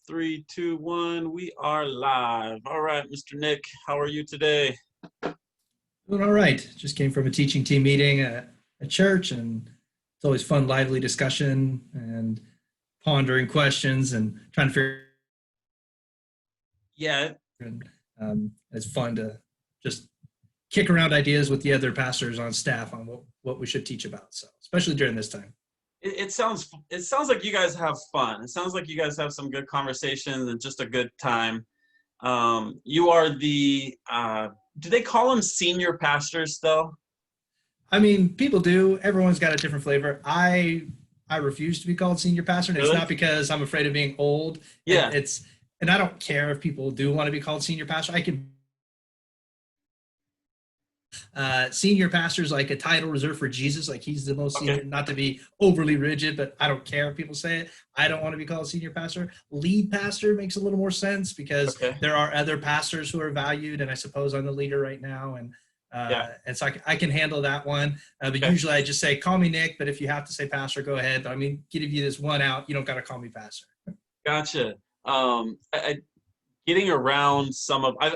Three, two, one. We are live. All right, Mr. Nick, how are you today? Doing all right. Just came from a teaching team meeting at a church, and it's always fun, lively discussion and pondering questions and trying to figure. Yeah, And it's fun to just kick around ideas with the other pastors on staff on what we should teach about. So, especially during this time. it sounds like you guys have fun. It sounds like you guys have some good conversations and just a good time. You are the do they call them senior pastors though? I mean, people do. Everyone's got a different flavor. I refuse to be called senior pastor, and it's Really? not because I'm afraid of being old. Yeah. And I don't care if people do want to be called senior pastor. I can senior pastor's like a title reserved for Jesus, like he's the most Okay. senior, not to be overly rigid, but I don't care if people say it. I don't want to be called senior pastor. Lead pastor makes a little more sense because Okay. there are other pastors who are valued, and I suppose I'm the leader right now, Yeah. and so I can handle that one. But Okay. usually I just say, call me Nick, but if you have to say pastor, go ahead. But I mean, give you this one out, you don't got to call me pastor. Gotcha. Getting around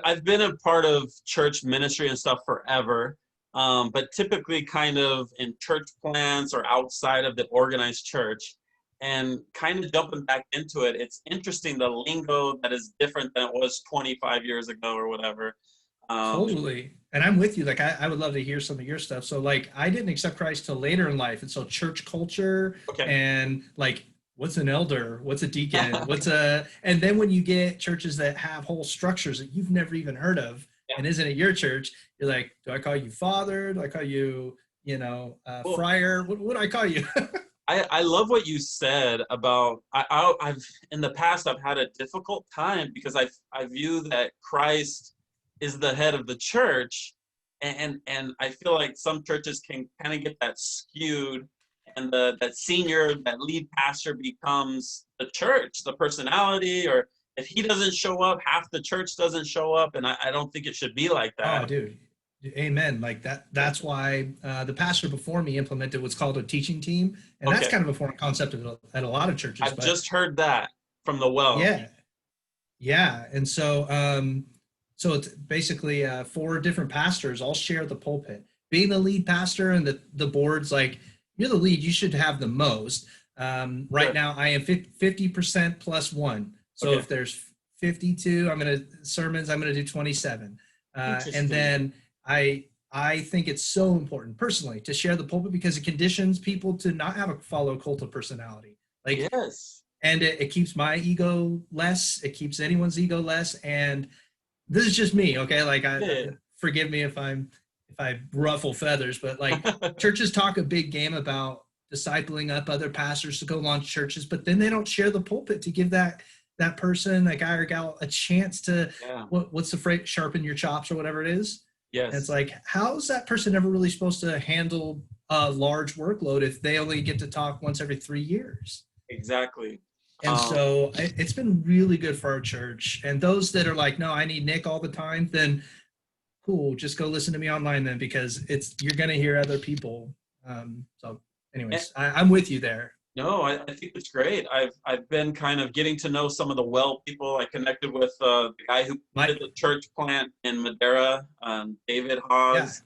I've been a part of church ministry and stuff forever, but typically kind of in church plants or outside of the organized church, and kind of jumping back into it. It's interesting the lingo that is different than it was 25 years ago or whatever. Totally. And I'm with you. Like, I would love to hear some of your stuff. So, like, I didn't accept Christ till later in life. And so, church culture Okay. and like, what's an elder? What's a deacon? And then when you get churches that have whole structures that you've never even heard of, Yeah. and isn't it your church? You're like, do I call you father? Do I call you, Well, friar? What do I call you? I love what you said about I've in the past I've had a difficult time because I view that Christ is the head of the church, and I feel like some churches can kind of get that skewed, and that lead pastor becomes the church, the personality, or if he doesn't show up, half the church doesn't show up, and I don't think it should be like that. Oh, dude. Amen. Like that's why the pastor before me implemented what's called a teaching team. And that's Okay, kind of a foreign concept at a lot of churches. I've But just heard that from the well. yeah, yeah. And so it's basically four different pastors all share the pulpit. Being the lead pastor and the board's like, you're the lead, you should have the most. Right Sure. now, I am 50% plus one. So Okay. if there's 52, sermons, I'm going to do 27. And Interesting. then I think it's so important personally to share the pulpit because it conditions people to not have a follow cult of personality. Like, Yes. and it keeps my ego less. It keeps anyone's ego less. And this is just me, okay? Like, Yeah. forgive me if I ruffle feathers, but like churches talk a big game about discipling up other pastors to go launch churches, but then they don't share the pulpit to give that person, that guy or gal, a chance to Yeah. what's the phrase, sharpen your chops or whatever it is. And it's Yes. like, how's that person ever really supposed to handle a large workload if they only get to talk once every 3 years? Exactly. And so it's been really good for our church. And those that are like, no, I need Nick all the time, then cool, just go listen to me online then, because you're going to hear other people. So Eh, anyways, I'm with you there. no, I think it's great. I've been kind of getting to know some of the well people. I connected with the guy who did Mike, the church plant in Madeira, David yeah. Hawes,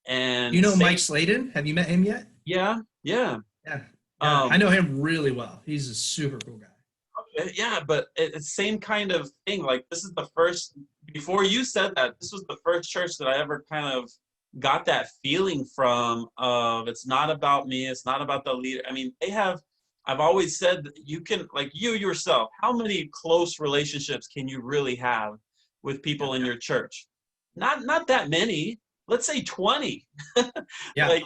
You and know Mike same. Sladen? Have you met him yet? Yeah, yeah. Yeah. Yeah. I Um, know him really well. He's a super cool guy. yeah, but it's same kind of thing. Like this is the first. Before you said that, this was the first church that I ever kind of got that feeling from. Of it's not about me. It's not about the leader. I mean, they have. I've always said that you can, like you yourself. How many close relationships can you really have with Yeah. people in your church? Not that many. Let's say 20. Yeah. Like,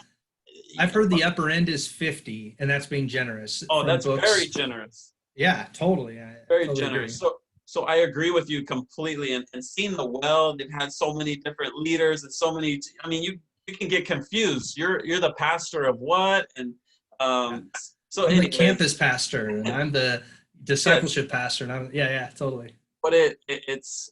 I've heard the upper end is 50, and that's being generous oh, from that's very books. generous. Yeah, totally. I Very totally generous. agree. So I agree with you completely. And seeing the well, they've had so many different leaders and so many. I mean, you can get confused. You're the pastor of what? And Yeah. um, so, I'm the anyways, campus pastor, and I'm the yes. discipleship pastor, and yeah, totally. But it's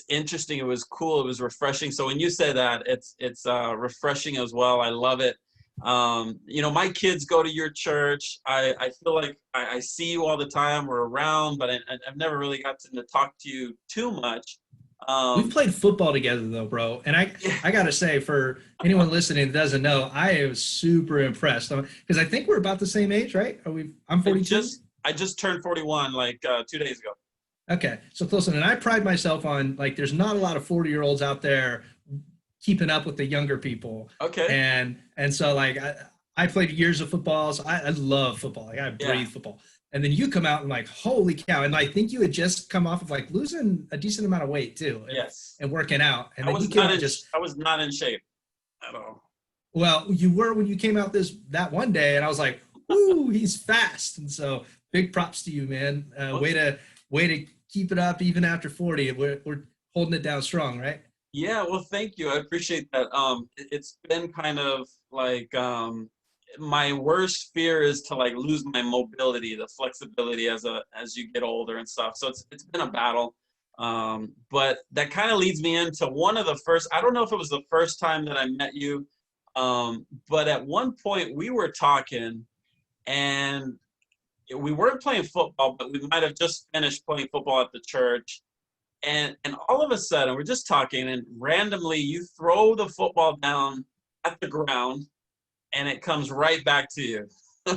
interesting. It was cool. It was refreshing. So when you say that, it's refreshing as well. I love it. My kids go to your church. I feel like I see you all the time. We're around, but I've never really gotten to talk to you too much. We've played football together though, bro. And Yeah, I gotta say, for anyone listening that doesn't know, I was super impressed because I think we're about the same age, right? I'm I 42. just turned 41 like 2 days ago. Okay, so close. And I pride myself on like there's not a lot of 40-year-olds out there keeping up with the younger people, Okay. and so like I played years of football, so I love football. Like I Yeah. breathe football. And then you come out and like, holy cow! And I think you had just come off of like losing a decent amount of weight too, Yes. and working out. And I then you was came not out in just I was not in shape at all. well, you were when you came out that one day, and I was like, "Woo, he's fast!" And so, big props to you, man. Well, Way to keep it up even after 40. We're holding it down strong, right? yeah, well, thank you. I appreciate that. It's been kind of like my worst fear is to like lose my mobility, the flexibility as you get older and stuff. So it's been a battle. But that kind of leads me into one of the first, I don't know if it was the first time that I met you, but at one point we were talking and we weren't playing football, but we might have just finished playing football at the church. And all of a sudden, we're just talking, and randomly you throw the football down at the ground, and it comes right back to you,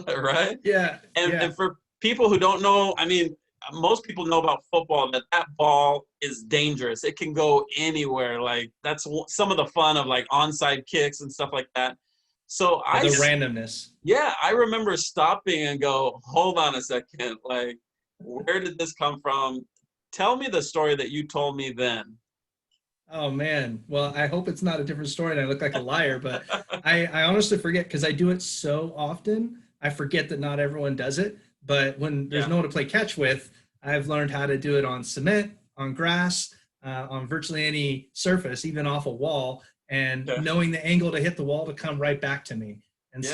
right? Yeah, And yeah. for people who don't know, I mean, most people know about football that ball is dangerous. It can go anywhere. Like that's some of the fun of like onside kicks and stuff like that. So Yeah, the randomness. yeah, I remember stopping and go, hold on a second, like, where did this come from? Tell me the story that you told me then. Oh man. Well, I hope it's not a different story and I look like a liar, but I honestly forget because I do it so often. I forget that not everyone does it. But when there's Yeah. no one to play catch with, I've learned how to do it on cement, on grass, on virtually any surface, even off a wall, and Yeah. knowing the angle to hit the wall to come right back to me. And Yeah.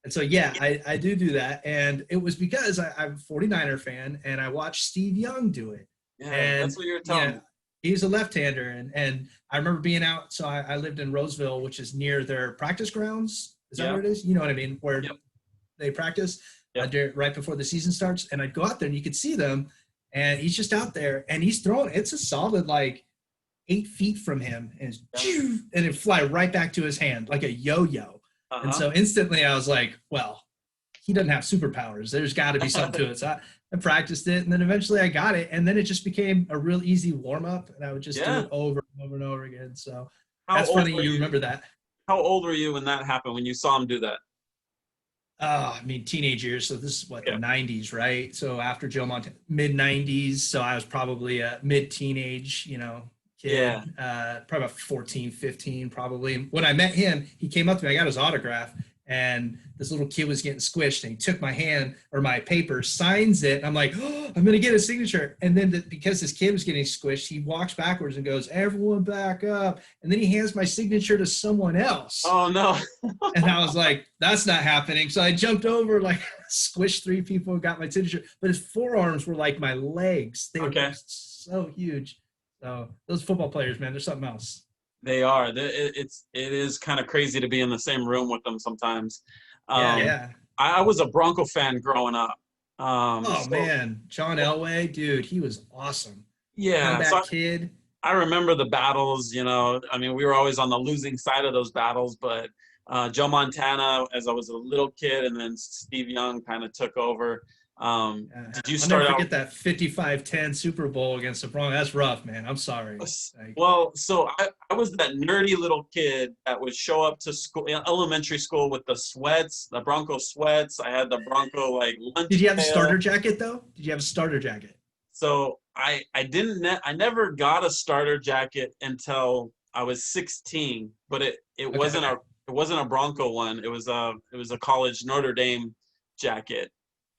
so yeah, I do that. And it was because I'm a 49er fan and I watched Steve Young do it. Yeah. That's And what you were you telling know, me. he's a left-hander, and I remember being out. So I lived in Roseville, which is near their practice grounds. Is that Yeah. where it is? You know what I mean? Where Yep. they practice Yep. right before the season starts. And I'd go out there, and you could see them, and he's just out there, and he's throwing. It's a solid like 8 feet from him, and it fly right back to his hand like a yo-yo. And Uh-huh. so instantly, I was like, well, he doesn't have superpowers. There's got to be something to it. So I practiced it, and then eventually I got it, and then it just became a real easy warm up, and I would just do Yeah. it over and over and over again. So How that's old funny were you you? remember that. How old were you when that happened, when you saw him do that? I mean, teenage years. So this is what the Yeah. '90s, right? So after Joe Montana, mid '90s. So I was probably a mid teenage, Yeah. kid, probably about 14, 15, probably. When I met him, he came up to me. I got his autograph, and this little kid was getting squished, and he took my hand or my paper, signs it, and I'm like, oh, I'm gonna get a signature. And then because this kid was getting squished, he walks backwards and goes, "Everyone back up!" And then he hands my signature to someone else. Oh no. And I was like, that's not happening. So I jumped over, like squished 3 people and got my signature. But his forearms were like my legs. They were Okay. so huge. So those football players, man, they're something else. They are. It is kind of crazy to be in the same room with them sometimes. Yeah, Um, yeah. I was a Bronco fan growing up. Oh So man, John Elway, dude, he was awesome. yeah, so Comeback kid. I remember the battles. I mean, we were always on the losing side of those battles, but Joe Montana, as I was a little kid, and then Steve Young kind of took over. Did you I'll never start out? forget that 55-10 Super Bowl against the Broncos. That's rough, man. I'm sorry. Like, Well, so I was that nerdy little kid that would show up to school, elementary school, with the sweats, the Bronco sweats. I had the Bronco like lunch did you have the starter pail. jacket though? Did you have a starter jacket? So I never got a starter jacket until I was 16, but it Okay, wasn't okay. a Bronco one. It was a college Notre Dame jacket.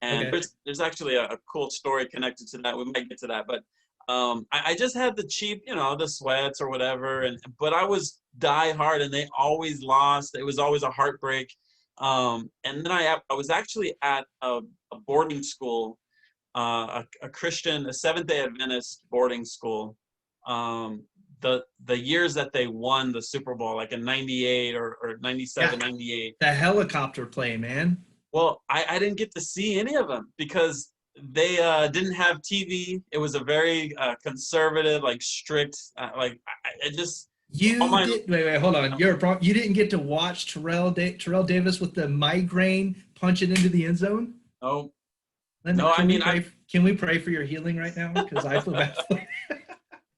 And Okay. there's actually a cool story connected to that. We might get to that, but I just had the cheap, the sweats or whatever, but I was die hard, and they always lost. It was always a heartbreak. And then I was actually at a boarding school, a Christian, a Seventh Day Adventist boarding school. the years that they won the Super Bowl, like in 98 or 97, Yeah, 98. the helicopter play, man. Well, I didn't get to see any of them because they didn't have TV. It was a very conservative, like strict, I just all You my did wait, hold on. You didn't get to watch Terrell Davis with the migraine punch it into the end zone? no Linda, no. I mean, can we pray for your healing right now? Because I feel bad for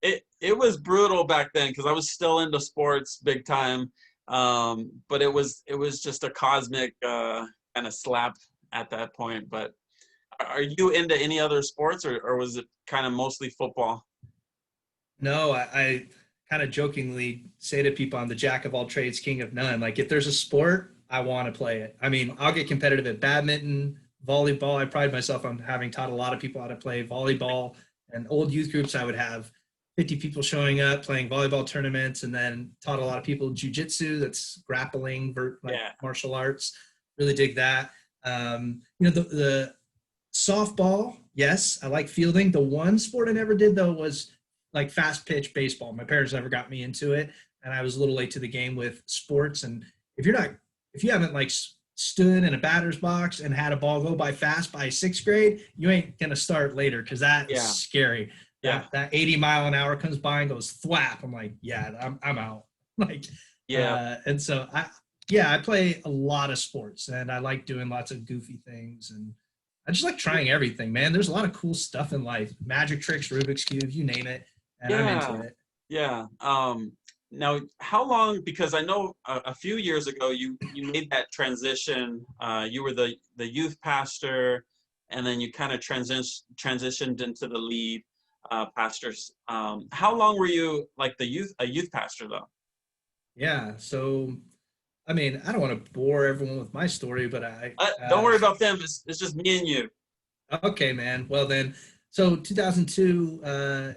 you. it was brutal back then because I was still into sports big time. But it was just a cosmic kind of slap at that point. But are you into any other sports, or was it kind of mostly football? No, I kind of jokingly say to people, I'm the jack of all trades, king of none. Like if there's a sport, I want to play it. I mean, I'll get competitive at badminton, volleyball. I pride myself on having taught a lot of people how to play volleyball. And old youth groups, I would have 50 people showing up playing volleyball tournaments, and then taught a lot of people jujitsu, that's grappling, Yeah. martial arts. Really dig that. The softball, yes, I like fielding. The one sport I never did though was like fast pitch baseball. My parents never got me into it, and I was a little late to the game with sports. And if you haven't like stood in a batter's box and had a ball go by fast by sixth grade, you ain't gonna start later because that is scary. Yeah. That 80-mile-an-hour comes by and goes thwap. I'm like, yeah, I'm out. Like, Yeah. and so I play a lot of sports, and I like doing lots of goofy things, and I just like trying everything, man. There's a lot of cool stuff in life. Magic tricks, Rubik's Cube, you name it. And I'm into it. Yeah. Now, how long? Because I know a few years ago you made that transition. You were the youth pastor, and then you kind of transitioned into the lead pastors. How long were you like a youth pastor though? Yeah. So, I mean, I don't want to bore everyone with my story, but Don't worry about them. It's just me and you. okay, man. Well then, so 2002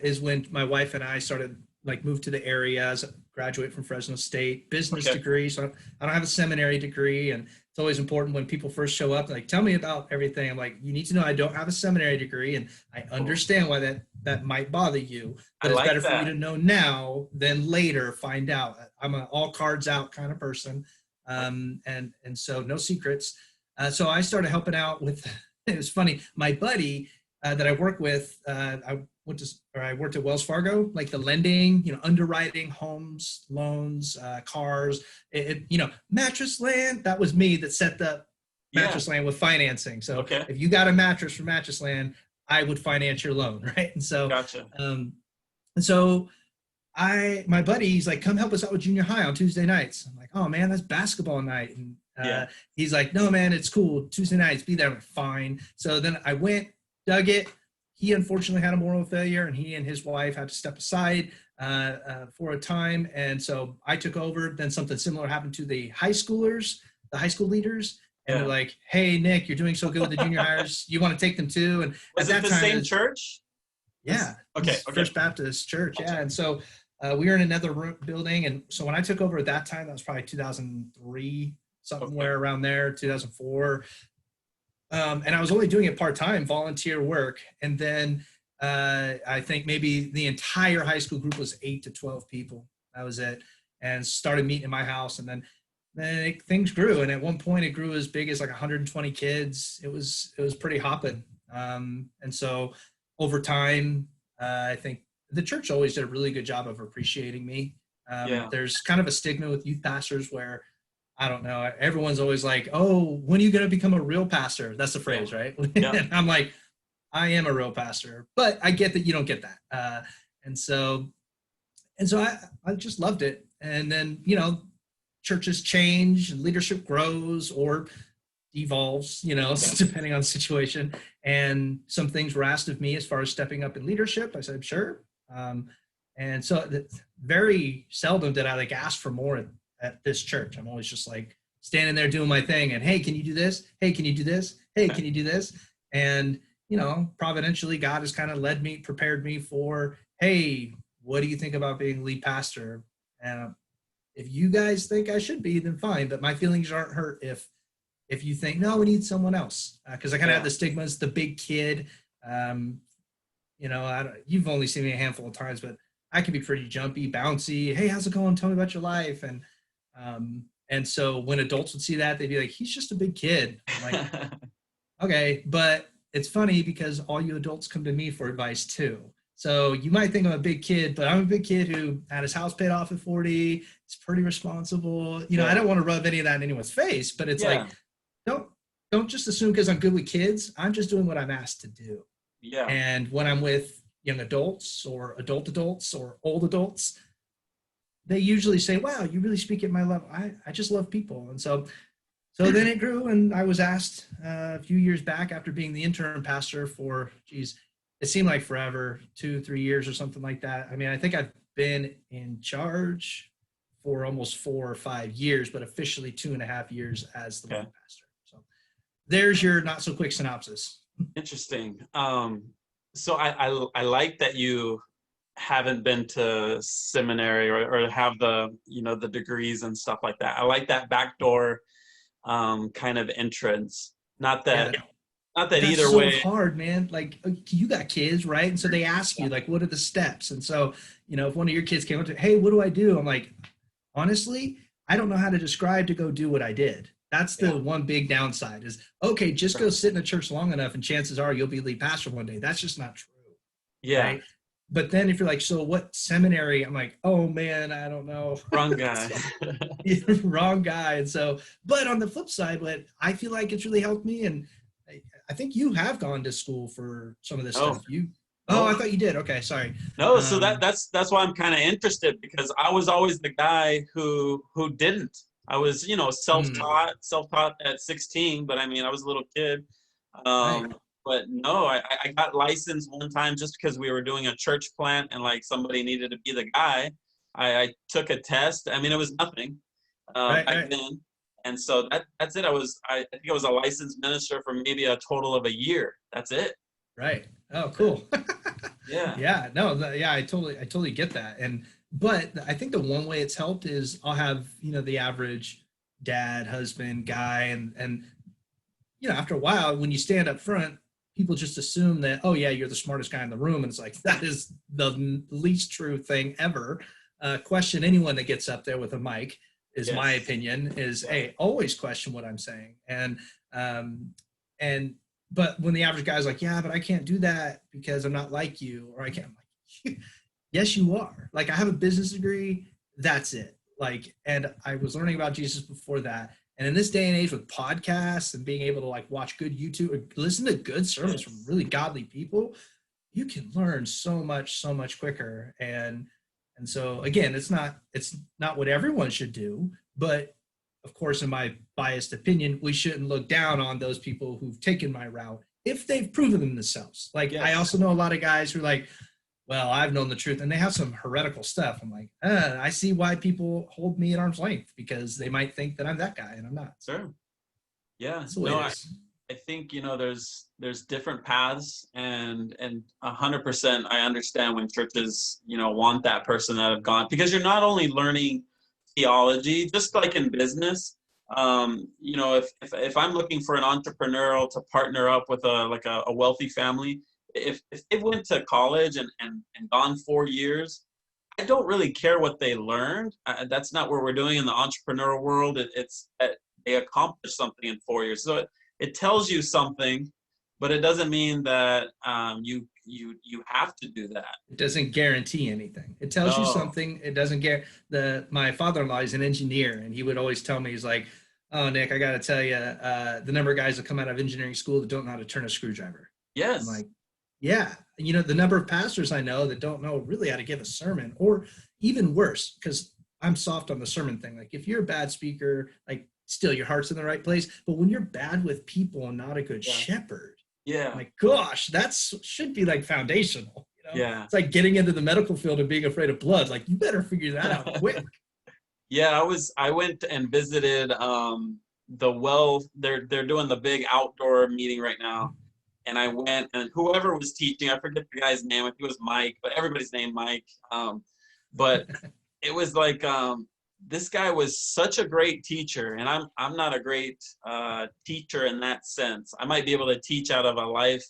is when my wife and I started like moved to the area as a graduate from Fresno State, business Okay. degree. So I don't have a seminary degree, and it's always important when people first show up, like, tell me about everything. I'm like, you need to know I don't have a seminary degree, and I understand why that might bother you, I but it's like better for you that. to know now than later find out. I'm an all cards out kind of person, and so no secrets. So I started helping out with. It was funny. My buddy that I work with, I worked at Wells Fargo, like the lending, underwriting homes, loans, cars, mattress land. That was me that set the mattress land with financing. So Okay. if you got a mattress from mattress land, I would finance your loan. Right. And so, Gotcha. My buddy, he's like, come help us out with junior high on Tuesday nights. I'm like, oh man, that's basketball night. And he's like, no man, it's cool. Tuesday nights, be there. I'm like, fine. So then I went, dug it. He unfortunately had a moral failure, and he and his wife had to step aside for a time. And so I took over. Then something similar happened to the high school leaders. And they're like, hey, Nick, you're doing so good with the junior hires. You want to take them too? And Was at it that the time, same church? Yeah. Okay. First Baptist Church. Yeah. And so we were in another building. And so when I took over at that time, that was probably 2003, somewhere around there, 2004. And I was only doing it part-time, volunteer work. And then I think maybe the entire high school group was 8 to 12 people. That was it. And started meeting in my house. And then things grew. And at one point it grew as big as like 120 kids. It was pretty hopping. And so over time, I think the church always did a really good job of appreciating me. There's kind of a stigma with youth pastors where, I don't know, everyone's always like, oh, when are you going to become a real pastor? That's the phrase, right? And I'm like, I am a real pastor, but I get that you don't get that. And so I just loved it. And then, churches change and leadership grows or devolves, depending on the situation. And some things were asked of me as far as stepping up in leadership. I said, sure. And so very seldom did I like ask for more at this church. I'm always just like standing there doing my thing and, hey, can you do this? Hey, can you do this? Hey, can you do this? And, providentially, God has kind of prepared me for, hey, what do you think about being lead pastor? And if you guys think I should be, then fine. But my feelings aren't hurt if you think, no, we need someone else. Because I kind of have the stigma as the big kid. You've only seen me a handful of times, but I can be pretty jumpy, bouncy. Hey, how's it going? Tell me about your life. And so when adults would see that, they'd be like, he's just a big kid. I'm like, okay, but it's funny because all you adults come to me for advice too. So you might think I'm a big kid, but I'm a big kid who had his house paid off at 40. He's pretty responsible. You know, I Yeah. don't want to rub any of that in anyone's face, but it's Yeah. like, don't don't just assume because I'm good with kids. I'm just doing what I'm asked to do. Yeah. And when I'm with young adults or adult adults or old adults, they usually say, wow, you really speak at my level. I just love people. And so then it grew, and I was asked a few years back after being the interim pastor for, geez, it seemed like forever, 2-3 years or something like that. I mean, I think I've been in charge for almost 4 or 5 years, but officially 2.5 years as the Okay. lead pastor. So there's your not so quick synopsis. Interesting. So I like that you haven't been to seminary or have the, the degrees and stuff like that. I like that backdoor kind of entrance. Not Yeah, that, not that that's either so way. hard, man. Like you got kids, right? And so they ask you, like, what are the steps? And so, if one of your kids came up to, hey, what do I do? I'm like, honestly, I don't know how to describe to go do what I did. That's the Yeah. one big downside is, okay, just go sit in a church long enough and chances are you'll be lead pastor one day. That's just not true, Yeah. right? But then if you're like, so what seminary? I'm like, oh man, I don't know. Wrong guy. Wrong guy. And so, but on the flip side, what I feel like it's really helped me, and I think you have gone to school for some of this Oh, stuff. Oh, no, I thought you did. Okay, sorry. no. So that's why I'm kind of interested, because I was always the guy who didn't. I was, Hmm, self-taught at 16, but I mean, I was a little kid. right, But no, I got licensed one time just because we were doing a church plant and like somebody needed to be the guy. I took a test. I mean, it was nothing right, back right, then. And so that's it. I think I was a licensed minister for maybe a total of a year. That's it. right. Oh, cool. Yeah. Yeah, no, yeah, I totally get that. But I think the one way it's helped is I'll have, the average dad, husband, guy, and after a while, when you stand up front, people just assume that, oh yeah, you're the smartest guy in the room, and it's like that is the least true thing ever. Question anyone that gets up there with a mic is my Yes. opinion. Is Yeah. hey, always question what I'm saying, um, and but when the average guy's like, yeah, but I can't do that because I'm not like you, or I can't. I'm like, yes, you are. Like I have a business degree. That's it. Like, and I was learning about Jesus before that. And in this day and age with podcasts and being able to like watch good YouTube or listen to good sermons from Yes. really godly people, you can learn so much quicker. And so again, it's not what everyone should do, but of course, in my biased opinion, we shouldn't look down on those people who've taken my route if they've proven them themselves. Like I Yes. also know a lot of guys who are like, well, I've known the truth, and they have some heretical stuff. I'm like, I see why people hold me at arm's length because they might think that I'm that guy and I'm not. So Sure. Yeah. that's the way No, it I, is. I think, there's different paths, and 100% I understand when churches, want that person that have gone, because you're not only learning theology, just like in business. If I'm looking for an entrepreneurial to partner up with a wealthy family, if they went to college and gone 4 years, I don't really care what they learned. That's not what we're doing in the entrepreneurial world. It's that they accomplished something in 4 years. So it tells you something, but it doesn't mean that you have to do that. It doesn't guarantee anything. It tells you No. something. It doesn't get my father-in-law is an engineer, and he would always tell me, he's like, "Oh, Nick, I got to tell you, the number of guys that come out of engineering school that don't know how to turn a screwdriver." I'm Yes. like, yeah, the number of pastors I know that don't know really how to give a sermon, or even worse, because I'm soft on the sermon thing. Like, if you're a bad speaker, like, still your heart's in the right place. But when you're bad with people and not a good Yeah. shepherd, Yeah. my gosh, that's should be like foundational. Yeah. It's like getting into the medical field and being afraid of blood. Like you better figure that out quick. Yeah, I went and visited they're doing the big outdoor meeting right now. And I went, and whoever was teaching, I forget the guy's name, I think it was Mike, but everybody's named Mike. But it was like this guy was such a great teacher, and I'm not a great teacher in that sense. I might be able to teach out of a life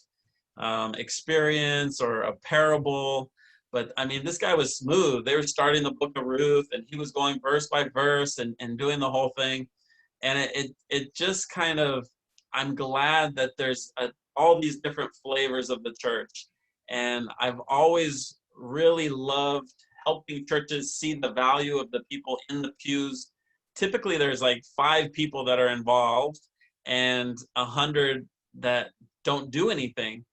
experience or a parable, But I mean, this guy was smooth. They were starting the book of Ruth, and he was going verse by verse and doing the whole thing. And it just kind of, I'm glad that there's all these different flavors of the church. And I've always really loved helping churches see the value of the people in the pews. Typically, there's like 5 people that are involved and 100 that don't do anything.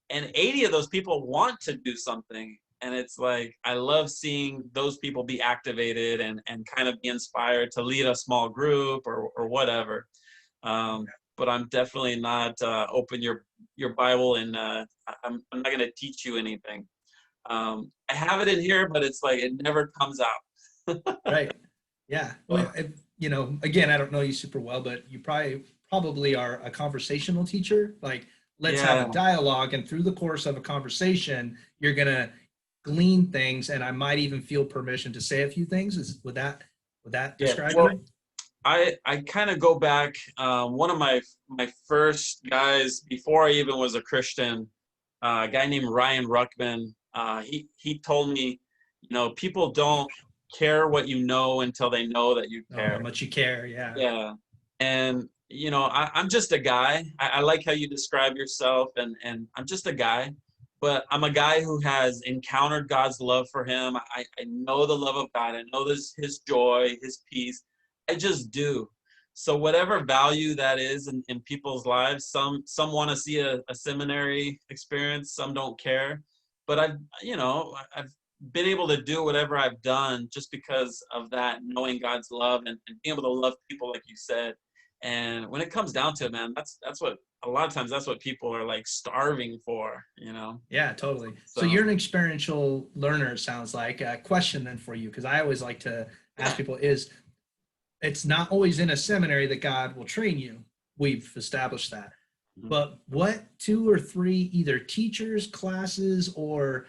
And 80 of those people want to do something. And it's like, I love seeing those people be activated and kind of be inspired to lead a small group or whatever. But I'm definitely not open your Bible and I'm not going to teach you anything. I have it in here, but it's like, it never comes out. Right. Yeah. Well, you know, again, I don't know you super well, but you probably are a conversational teacher. Like, let's have a dialogue, and through the course of a conversation, you're going to glean things, and I might even feel permission to say a few things. Would that describe you? I kind of go back. One of my first guys before I even was a Christian, a guy named Ryan Ruckman. He told me, you know, people don't care what you know until they know that you care. How much you care, yeah. Yeah, and you know, I'm just a guy. I like how you describe yourself, and I'm just a guy. But I'm a guy who has encountered God's love for him. I know the love of God. I know his joy, his peace. I just do. So whatever value that is in people's lives, some want to see a seminary experience, some don't care. But I've been able to do whatever I've done just because of that, knowing God's love and being able to love people, like you said. And when it comes down to it, man, that's what a lot of times that's what people are like starving for, you know? Yeah, totally. So you're an experiential learner, it sounds like. A question then for you, because I always like to ask people is, it's not always in a seminary that God will train you. We've established that. Mm-hmm. But what 2 or 3 either teachers, classes, or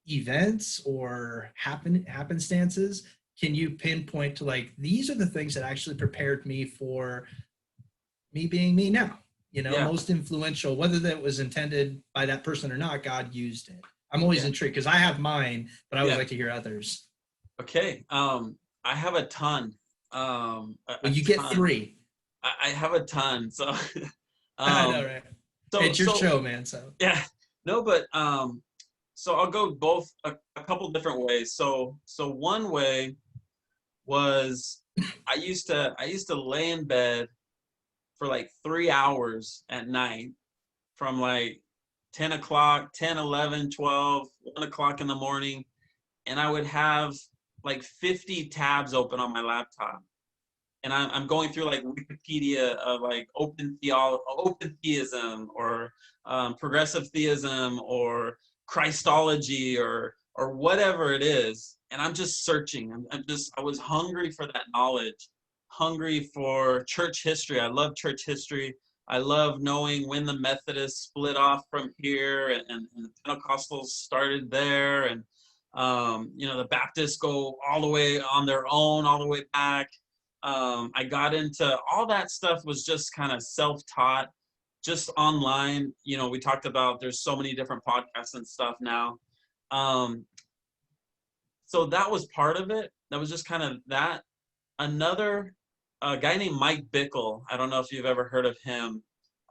events or happenstances can you pinpoint to, like, these are the things that actually prepared me for me being me now? You know, most influential, whether that was intended by that person or not, God used it. I'm always intrigued because I have mine, but I would like to hear others. Okay. I have a ton. Well, you get 3. I have a ton. So I know, right? So, it's your show, man. So yeah, no, but so I'll go both a couple different ways. So one way was I used to lay in bed for like 3 hours at night from like 10 o'clock, 10, 11, 12, 1 o'clock in the morning. And I would have like 50 tabs open on my laptop. And I'm going through like Wikipedia of like open theism or progressive theism or Christology or whatever it is. And I'm just searching. I was hungry for that knowledge, hungry for church history. I love church history. I love knowing when the Methodists split off from here and the Pentecostals started there. And, the Baptists go all the way on their own, all the way back. I got into all that stuff was just kind of self-taught, just online. You know, we talked about there's so many different podcasts and stuff now. So that was part of it. That was just kind of that. Another guy named Mike Bickle. I don't know if you've ever heard of him,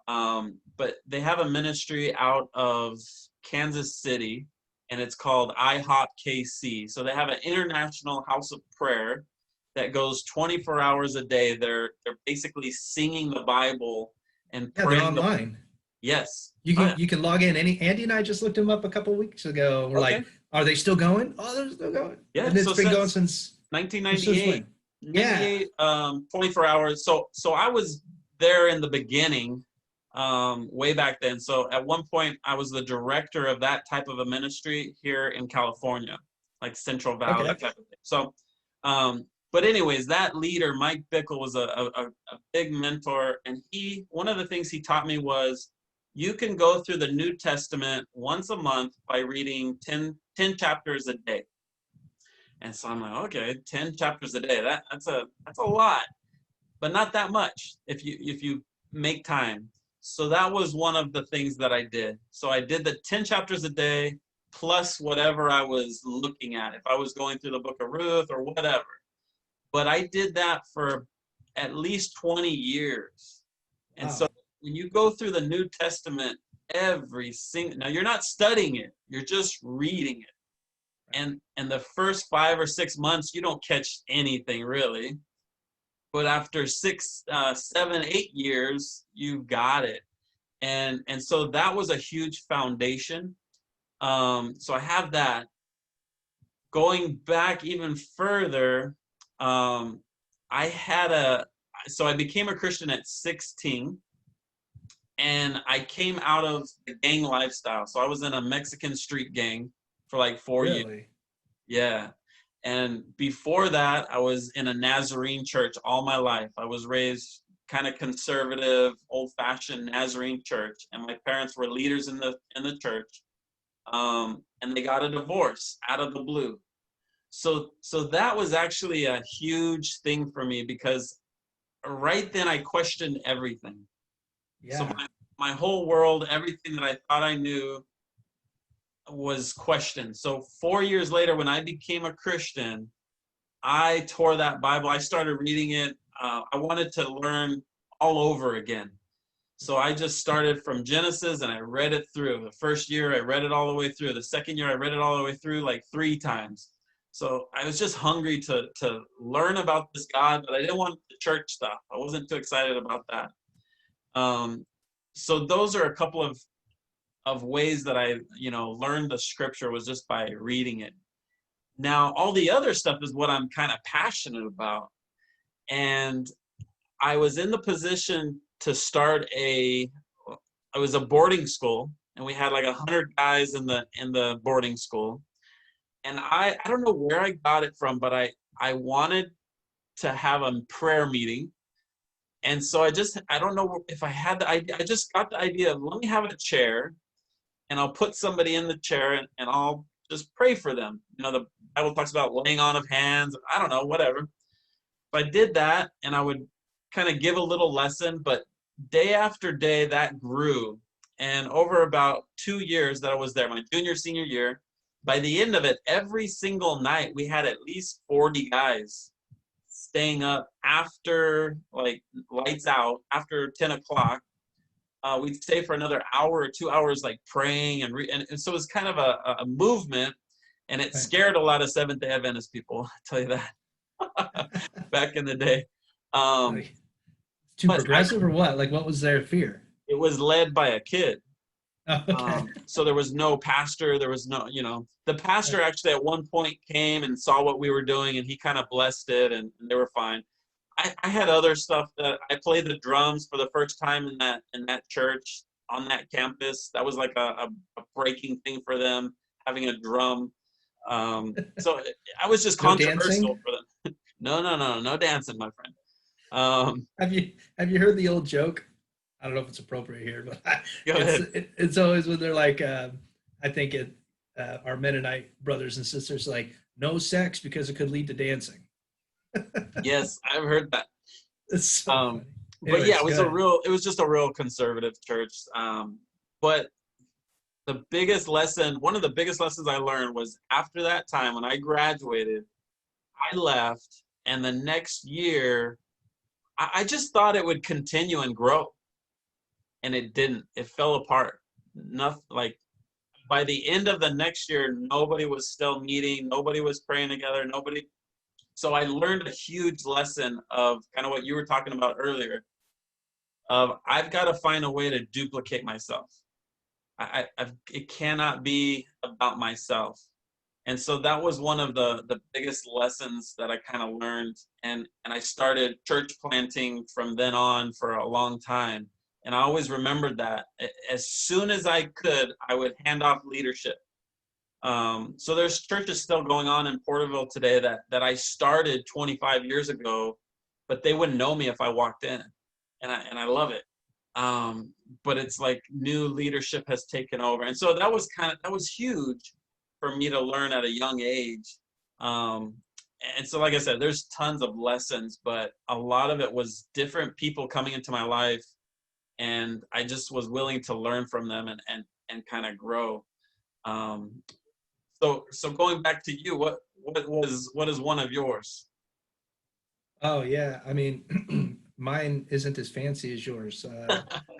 but they have a ministry out of Kansas City, and it's called IHOP KC. So they have an international house of prayer that goes 24 hours a day. They're basically singing the Bible and praying. They're online. Yes. You can log in. Andy and I just looked them up a couple of weeks ago. We're like, are they still going? Oh, they're still going. Yeah. And it's been going since 1998. 24 hours. So I was there in the beginning, way back then. So at one point I was the director of that type of a ministry here in California, like Central Valley, that type of thing. So, but anyways, that leader, Mike Bickle, was a big mentor. And one of the things he taught me was you can go through the New Testament once a month by reading 10 chapters a day. And so I'm like, okay, 10 chapters a day. That's a lot, but not that much if you make time. So that was one of the things that I did. So I did the 10 chapters a day, plus whatever I was looking at, if I was going through the book of Ruth or whatever. But I did that for at least 20 years. And so Wow. when you go through the New Testament, now you're not studying it, you're just reading it. And the first 5 or 6 months, you don't catch anything really. But after 6, 7, 8 years, you've got it. And so that was a huge foundation. So I have that. Going back even further, so I became a Christian at 16, and I came out of the gang lifestyle. So I was in a Mexican street gang for like 4 years. Really? Yeah. And before that, I was in a Nazarene church all my life. I was raised kind of conservative, old-fashioned Nazarene church, and my parents were leaders in the church. And they got a divorce out of the blue. So that was actually a huge thing for me, because right then I questioned everything. Yeah. So my whole world, everything that I thought I knew, was questioned. So 4 years later, when I became a Christian, I tore that Bible. I started reading it. I wanted to learn all over again. So I just started from Genesis and I read it through. The first year, I read it all the way through. The second year, I read it all the way through like 3 times. So I was just hungry to learn about this God, but I didn't want the church stuff. I wasn't too excited about that. So those are a couple of ways that I, learned the scripture, was just by reading it. Now, all the other stuff is what I'm kind of passionate about. And I was in the position to start it was a boarding school, and we had like 100 guys in the boarding school. And I don't know where I got it from, but I wanted to have a prayer meeting. And so I don't know if I had the idea. I just got the idea of, let me have a chair, and I'll put somebody in the chair and I'll just pray for them. The Bible talks about laying on of hands. I don't know, whatever. But I did that, and I would kind of give a little lesson, but day after day that grew. And over about 2 years that I was there, my junior, senior year, by the end of it, every single night we had at least 40 guys staying up after like lights out, after 10 o'clock. We'd stay for another hour or 2 hours, like praying and so it was kind of a movement, and it scared a lot of Seventh-day Adventist people, I'll tell you that, back in the day. Too progressive or what? Like, what was their fear? It was led by a kid. Oh, okay. So there was no pastor. There was no, the pastor actually at one point came and saw what we were doing, and he kind of blessed it, and they were fine. I had other stuff that I played the drums for the first time in that church on that campus. That was like a breaking thing for them, having a drum. So I was just controversial for them. No dancing, my friend. Have you heard the old joke? I don't know if it's appropriate here, but Go ahead. It's always when they're like, I think our Mennonite brothers and sisters, like, no sex because it could lead to dancing. Yes, I've heard that. It's so funny. But Anyways, yeah, it was just a real conservative church. But one of the biggest lessons I learned was after that time, when I graduated, I left, and the next year, I just thought it would continue and grow. And it didn't. It fell apart. Nothing, like, by the end of the next year, nobody was still meeting. Nobody was praying together. So I learned a huge lesson of kind of what you were talking about earlier, of I've got to find a way to duplicate myself. It cannot be about myself. And so that was one of the biggest lessons that I kind of learned. And I started church planting from then on for a long time. And I always remembered that as soon as I could, I would hand off leadership. So there's churches still going on in Porterville today that I started 25 years ago, but they wouldn't know me if I walked in, and I love it. But it's like new leadership has taken over, and so that was huge for me to learn at a young age. And so, like I said, there's tons of lessons, but a lot of it was different people coming into my life, and I just was willing to learn from them and kind of grow. So going back to you, what is one of yours? Oh yeah, I mean, mine isn't as fancy as yours.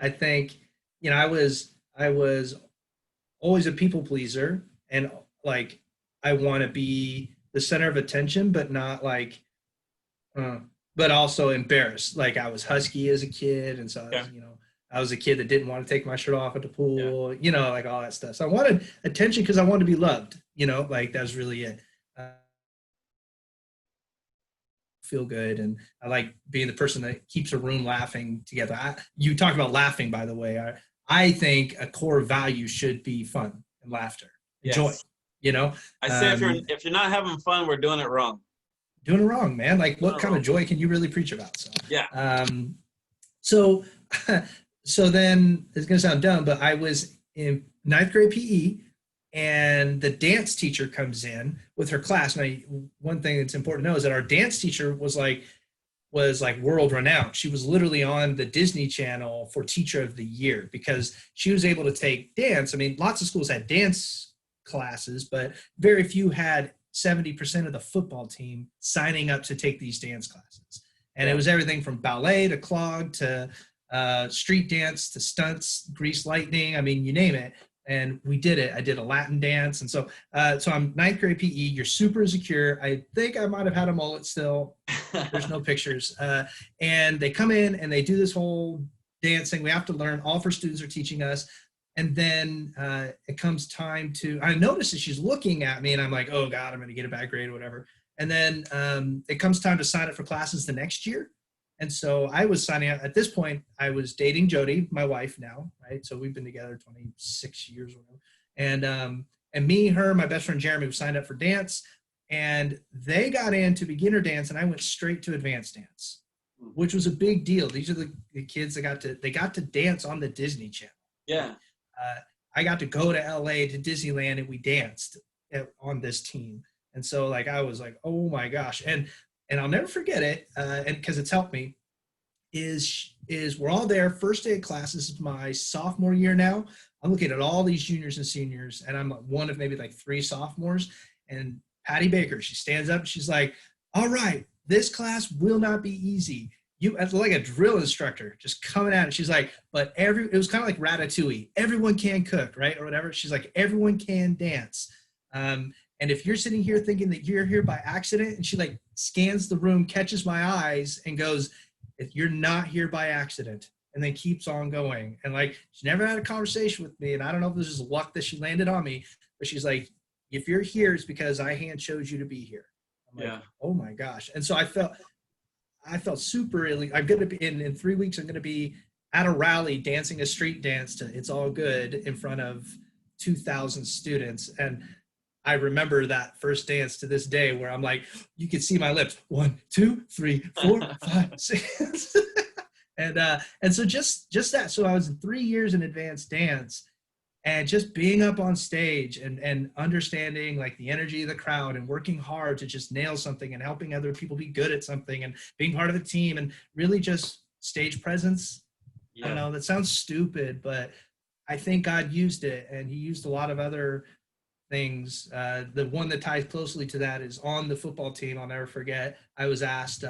I think, I was always a people pleaser, and like I want to be the center of attention, but not like, uh, but also embarrassed. Like I was husky as a kid, and so I Yeah, was, I was a kid that didn't want to take my shirt off at the yeah, pool, like all that stuff. So I wanted attention because I wanted to be loved. Like that was really it. Feel good, and I like being the person that keeps a room laughing together. You talked about laughing, by the way. I think a core value should be fun and laughter and joy. yes. You know, I say um, if you're not having fun, we're doing it wrong. doing it wrong, man. Like, Doing what it kind of wrong. joy can you really preach about? So, Yeah, um, so, so then it's gonna sound dumb, but I was in ninth grade PE, and the dance teacher comes in with her class. Now, one thing that's important to know is that our dance teacher was like world renowned. She was literally on the Disney Channel for Teacher of the Year because she was able to take dance. I mean, lots of schools had dance classes, but very few had 70% of the football team signing up to take these dance classes. And it yeah, was everything from ballet to clog to street dance to stunts, grease lightning. I mean, you name it. And we did it. I did a Latin dance. And so I'm ninth grade PE. You're super insecure. I think I might have had a mullet still. There's no pictures. And they come in and they do this whole dancing. We have to learn. All of our students are teaching us. And then it comes time to, I notice that she's looking at me and I'm like, oh God, I'm going to get a bad grade or whatever. And then it comes time to sign up for classes the next year. And so I was signing up. At this point, I was dating Jody, my wife now, right? So we've been together 26 years or whatever. And me, her, my best friend Jeremy, we signed up for dance, and they got into beginner dance, and I went straight to advanced dance, which was a big deal. These are the kids that got to dance on the Disney Channel. yeah, I got to go to LA to Disneyland, and we danced on this team. And so like I was like, oh my gosh, and I'll never forget it, and because it's helped me. Is we're all there. First day of class. This is my sophomore year now. I'm looking at all these juniors and seniors, and I'm one of maybe like 3 sophomores. And Patty Baker, she stands up and she's like, "All right, this class will not be easy. You as like a drill instructor just coming at it." She's like, "But it was kind of like Ratatouille. Everyone can cook, right, or whatever." She's like, "Everyone can dance." And if you're sitting here thinking that you're here by accident, and she like scans the room, catches my eyes, and goes, "If you're not here by accident," and then keeps on going. And like, she never had a conversation with me. And I don't know if this is luck that she landed on me, but she's like, "If you're here, it's because I hand chose you to be here." I'm like, yeah, oh my gosh. And so I felt super illy. I'm going to be in 3 weeks. I'm going to be at a rally dancing a street dance to "It's All Good" in front of 2,000 students. And I remember that first dance to this day where I'm like, you can see my lips, 1, 2, 3, 4, 5, 6. And so just that. So I was in 3 years in advanced dance, and just being up on stage and understanding like the energy of the crowd and working hard to just nail something and helping other people be good at something and being part of a team and really just stage presence. I don't yeah, know, that sounds stupid, but I think God used it, and he used a lot of other things. The one that ties closely to that is on the football team. I'll never forget. I was asked,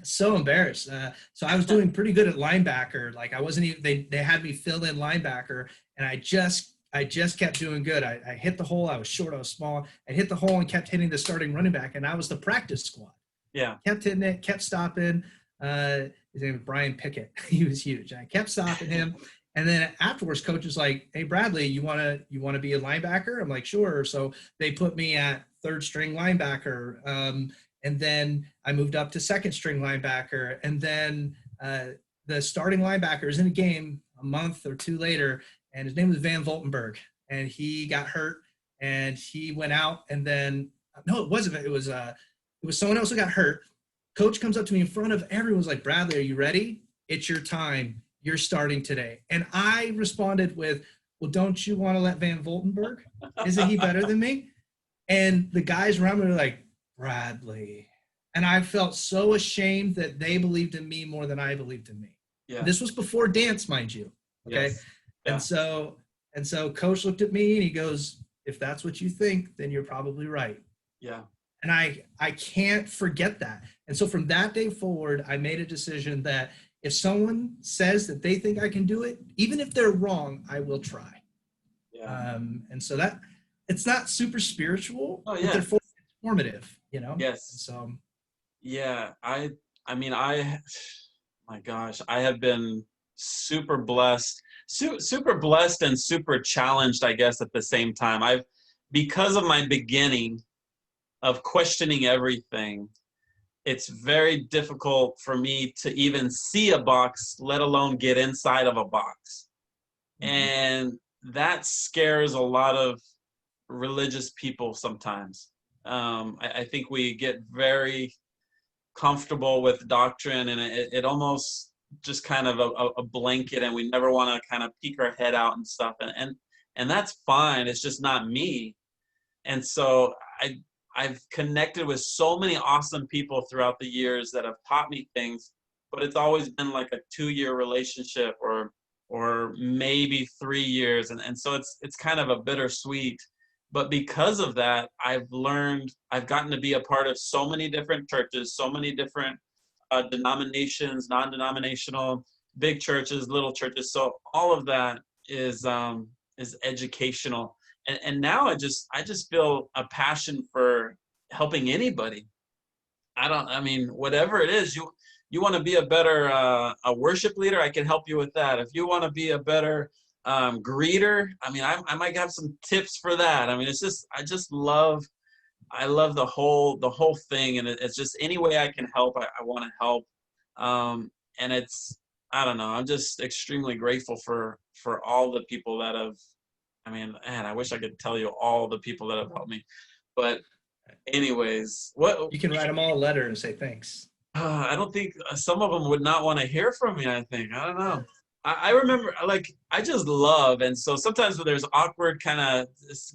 so embarrassed. So I was doing pretty good at linebacker. Like I wasn't even, they had me fill in linebacker, and I just kept doing good. I hit the hole. I was short. I was small. I hit the hole and kept hitting the starting running back, and I was the practice squad. yeah, Kept hitting it, kept stopping. His name was Brian Pickett. He was huge. I kept stopping him. And then afterwards, coach was like, "Hey, Bradley, you wanna be a linebacker?" I'm like, "Sure." So they put me at 3rd string linebacker. And then I moved up to 2nd string linebacker. And then the starting linebacker is in a game a month or 2 later, and his name was Van Voltenberg. And he got hurt, and he went out. And then, no, it wasn't. It was someone else who got hurt. Coach comes up to me in front of everyone's like, "Bradley, are you ready? It's your time. You're starting today." And I responded with, "Well, don't you want to let Van Voltenberg? Isn't he better than me?" And the guys around me were like, "Bradley." And I felt so ashamed that they believed in me more than I believed in me. yeah, This was before dance, mind you. Okay. yes, And yeah, so And so coach looked at me and he goes, if that's what you think, then you're probably right. Yeah. And I can't forget that. And so from that day forward, I made a decision that if someone says that they think I can do it, even if they're wrong, I will try. Yeah. And so that it's not super spiritual, Oh but yeah. they're formative, you know? Yes. And so Yeah. I mean, my gosh, I have been super blessed, super blessed and super challenged, I guess, at the same time. Because of my beginning of questioning everything, it's very difficult for me to even see a box, let alone get inside of a box. And that scares a lot of religious people sometimes. I think we get very comfortable with doctrine, and it almost just kind of a blanket, and we never want to kind of peek our head out and stuff. And that's fine. It's just not me. And so I've connected with so many awesome people throughout the years that have taught me things, but it's always been like a 2-year relationship or maybe 3 years. And so it's kind of a bittersweet. But because of that, I've gotten to be a part of so many different churches, so many different denominations, non-denominational, big churches, little churches. So all of that is educational. And now I just feel a passion for helping anybody. I mean, whatever it is, you want to be a better a worship leader, I can help you with that. If you want to be a better greeter, I mean, I might have some tips for that. I mean, I love the whole thing, and it's just any way I can help, I want to help. And I don't know, I'm just extremely grateful for all the people that have. I mean, man, I wish I could tell you all the people that have helped me. But anyways, what you can write them all a letter and say thanks. I don't think some of them would not want to hear from me. I think I don't know. I remember, like, I just love, and so sometimes when there's awkward kind of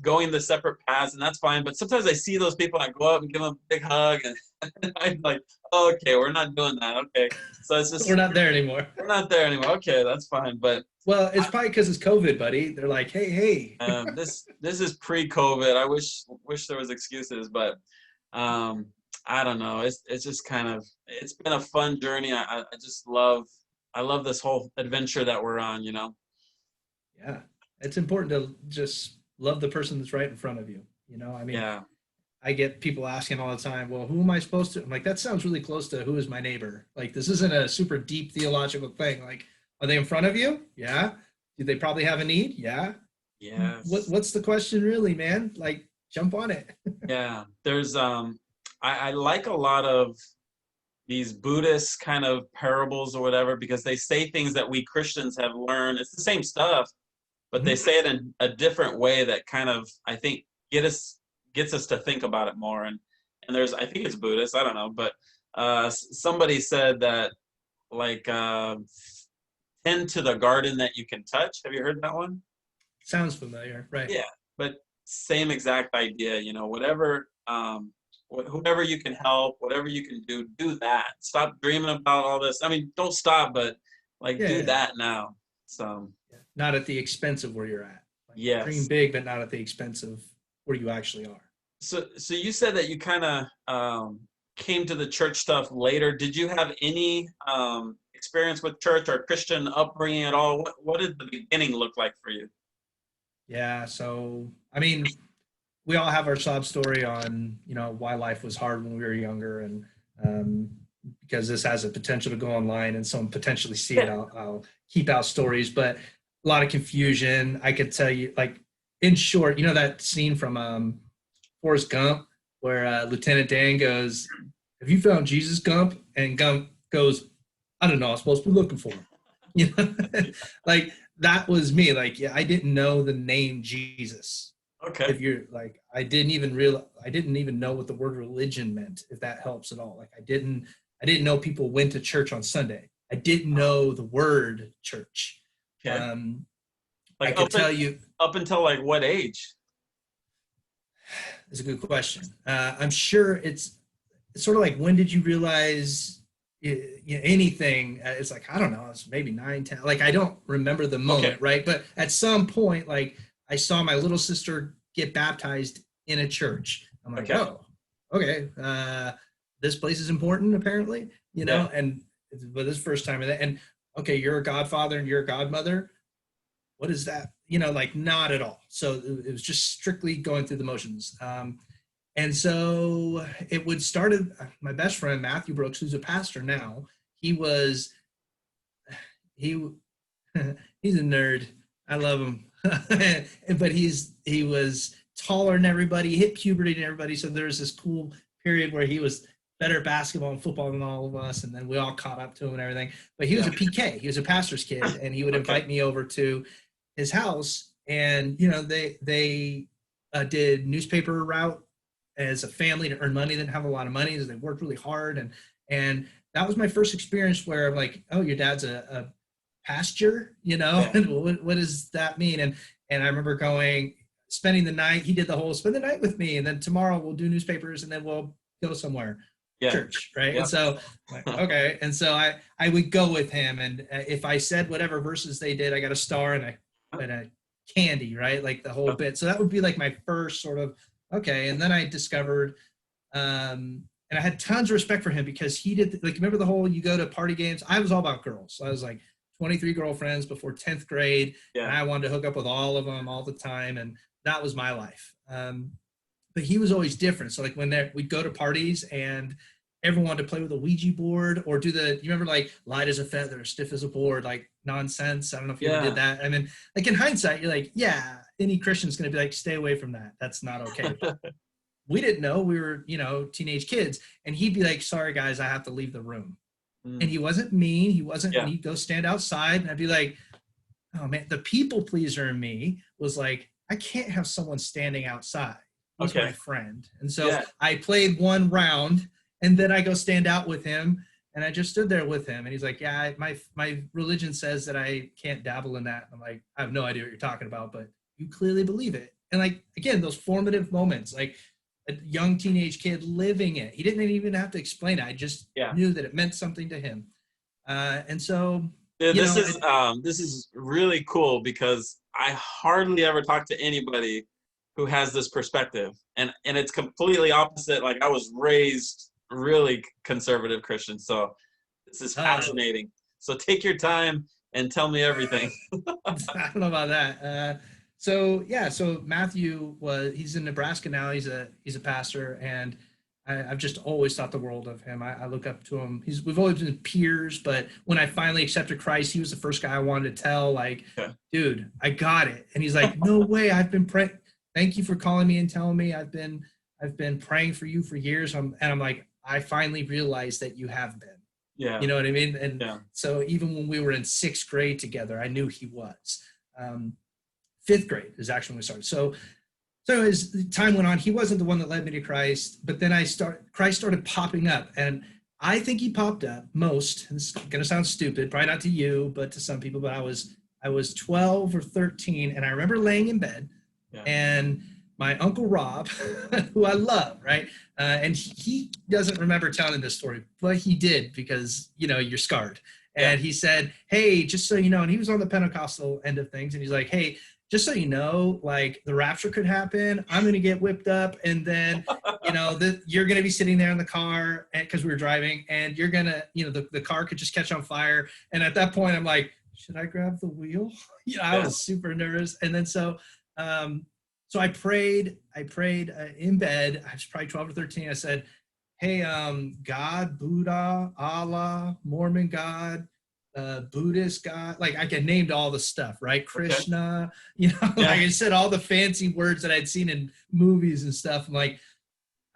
going the separate paths, and that's fine. But sometimes I see those people, I go up and give them a big hug, and I'm like, oh, okay, we're not doing that. Okay, so it's just we're not there anymore. We're not there anymore. Okay, that's fine. But well, it's probably because it's COVID, buddy. They're like, hey. This is pre-COVID. I wish there was excuses, but I don't know. It's just kind of, it's been a fun journey. I just love this whole adventure that we're on, you know? Yeah. It's important to just love the person that's right in front of you. You know, I mean, yeah. I get people asking all the time, well, who am I supposed to? I'm like, that sounds really close to who is my neighbor? Like, this isn't a super deep theological thing. Like, are they in front of you? Yeah. Do they probably have a need? Yeah. Yes. What's the question really, man? Like, jump on it. Yeah. There's, I like a lot of these Buddhist kind of parables or whatever, because they say things that we Christians have learned. It's the same stuff, but they say it in a different way that kind of, I think, gets us to think about it more. And there's, I think it's Buddhist, I don't know, but somebody said that, like, tend to the garden that you can touch. Have you heard that one? Sounds familiar, right? Yeah, but same exact idea, you know, whatever, whoever you can help, whatever you can do that. Stop dreaming about all this. I mean, don't stop, but like do that now. So not at the expense of where you're at. Like, yes. Dream big, but not at the expense of where you actually are. So you said that you kind of came to the church stuff later. Did you have any experience with church or Christian upbringing at all? What did the beginning look like for you? Yeah, so I mean, we all have our sob story on, you know, why life was hard when we were younger, and because this has a potential to go online and someone potentially see it, I'll keep out stories, but a lot of confusion. I could tell you, like, in short, you know that scene from Forrest Gump where Lieutenant Dan goes, "Have you found Jesus, Gump?" And Gump goes, "I don't know. I'm supposed to be looking for him." You know, like that was me. Like, yeah, I didn't know the name Jesus. Okay. If you're like, I didn't even know what the word religion meant, if that helps at all. Like, I didn't know people went to church on Sunday. I didn't know the word church. Okay. Like, I could tell you up until like what age? It's a good question. I'm sure it's sort of like, when did you realize anything. It's like, I don't know, it's maybe 9, 10. Like, I don't remember the moment, Okay. right? But at some point, like, I saw my little sister get baptized in a church. I'm like, Okay. oh, okay. This place is important, apparently, Yeah. and but this first time, and okay, you're a godfather and you're a godmother. What is that? Like, not at all. So it was just strictly going through the motions. And so it would started. My best friend Matthew Brooks, who's a pastor now, he was he he's a nerd. I love him, but he was taller than everybody. He hit puberty than everybody. So there was this cool period where he was better at basketball and football than all of us, and then we all caught up to him and everything. But he was Yeah. a PK. He was a pastor's kid, and he would Okay. invite me over to his house, and they did newspaper route as a family to earn money. They didn't have a lot of money, so they worked really hard, and that was my first experience where I'm like, oh, your dad's a pasture, Yeah. and what does that mean? And I remember spending the night. He did the whole spend the night with me, and then tomorrow we'll do newspapers, and then we'll go somewhere. Yeah. Church, right? Yeah. And so, like, okay, and so I would go with him, and if I said whatever verses they did, I got a star and a candy, right? Like the whole bit. So that would be like my first sort of okay. And then I discovered, and I had tons of respect for him because he did, like, remember the whole you go to party games. I was all about girls. So I was like 23 girlfriends before 10th grade, Yeah. and I wanted to hook up with all of them all the time, and that was my life. But he was always different. So like when we'd go to parties and everyone wanted to play with a Ouija board or you remember like light as a feather, stiff as a board, like nonsense. I don't know if you ever did that. I mean, like in hindsight, you're like, yeah, any Christian's going to be like, stay away from that. That's not okay. We didn't know. We were, teenage kids. And he'd be like, sorry guys, I have to leave the room. And he wasn't mean. He wasn't, and he'd go stand outside, and I'd be like, oh man, the people pleaser in me was like, I can't have someone standing outside. He's my friend. And so I played one round, and then I go stand out with him, and I just stood there with him. And he's like, yeah, my religion says that I can't dabble in that. I'm like, I have no idea what you're talking about, but you clearly believe it. And like, again, those formative moments, like a young teenage kid living it. He didn't even have to explain it. I just knew that it meant something to him. And so this is really cool because I hardly ever talk to anybody who has this perspective, and it's completely opposite. Like I was raised really conservative Christian, so this is fascinating. So take your time and tell me everything. I don't know about that. So Matthew he's in Nebraska now. He's a pastor, and I've just always thought the world of him. I look up to him. We've always been peers, but when I finally accepted Christ, he was the first guy I wanted to tell, like, dude, I got it. And he's like, no way, I've been praying. Thank you for calling me and telling me. I've been praying for you for years. I'm like, I finally realized that you have been. Yeah. You know what I mean? And so even when we were in 6th grade together, I knew he was. 5th grade is actually when we started. So as time went on, he wasn't the one that led me to Christ, but then Christ started popping up. And I think he popped up most, and this is going to sound stupid, probably not to you, but to some people, but I was 12 or 13, and I remember laying in bed, and my Uncle Rob, who I love, right? And he doesn't remember telling this story, but he did because, you're scarred. And he said, hey, just so you know, and he was on the Pentecostal end of things, and he's like, hey, just so you know, like the rapture could happen. I'm going to get whipped up, and then, you're going to be sitting there in the car because we were driving, and you're going to, the car could just catch on fire. And at that point, I'm like, should I grab the wheel? I was super nervous. And then so I prayed in bed. I was probably 12 or 13. I said, hey, God, Buddha, Allah, Mormon God, Buddhist God, like I named all the stuff, right? Krishna, like I said all the fancy words that I'd seen in movies and stuff. I'm like,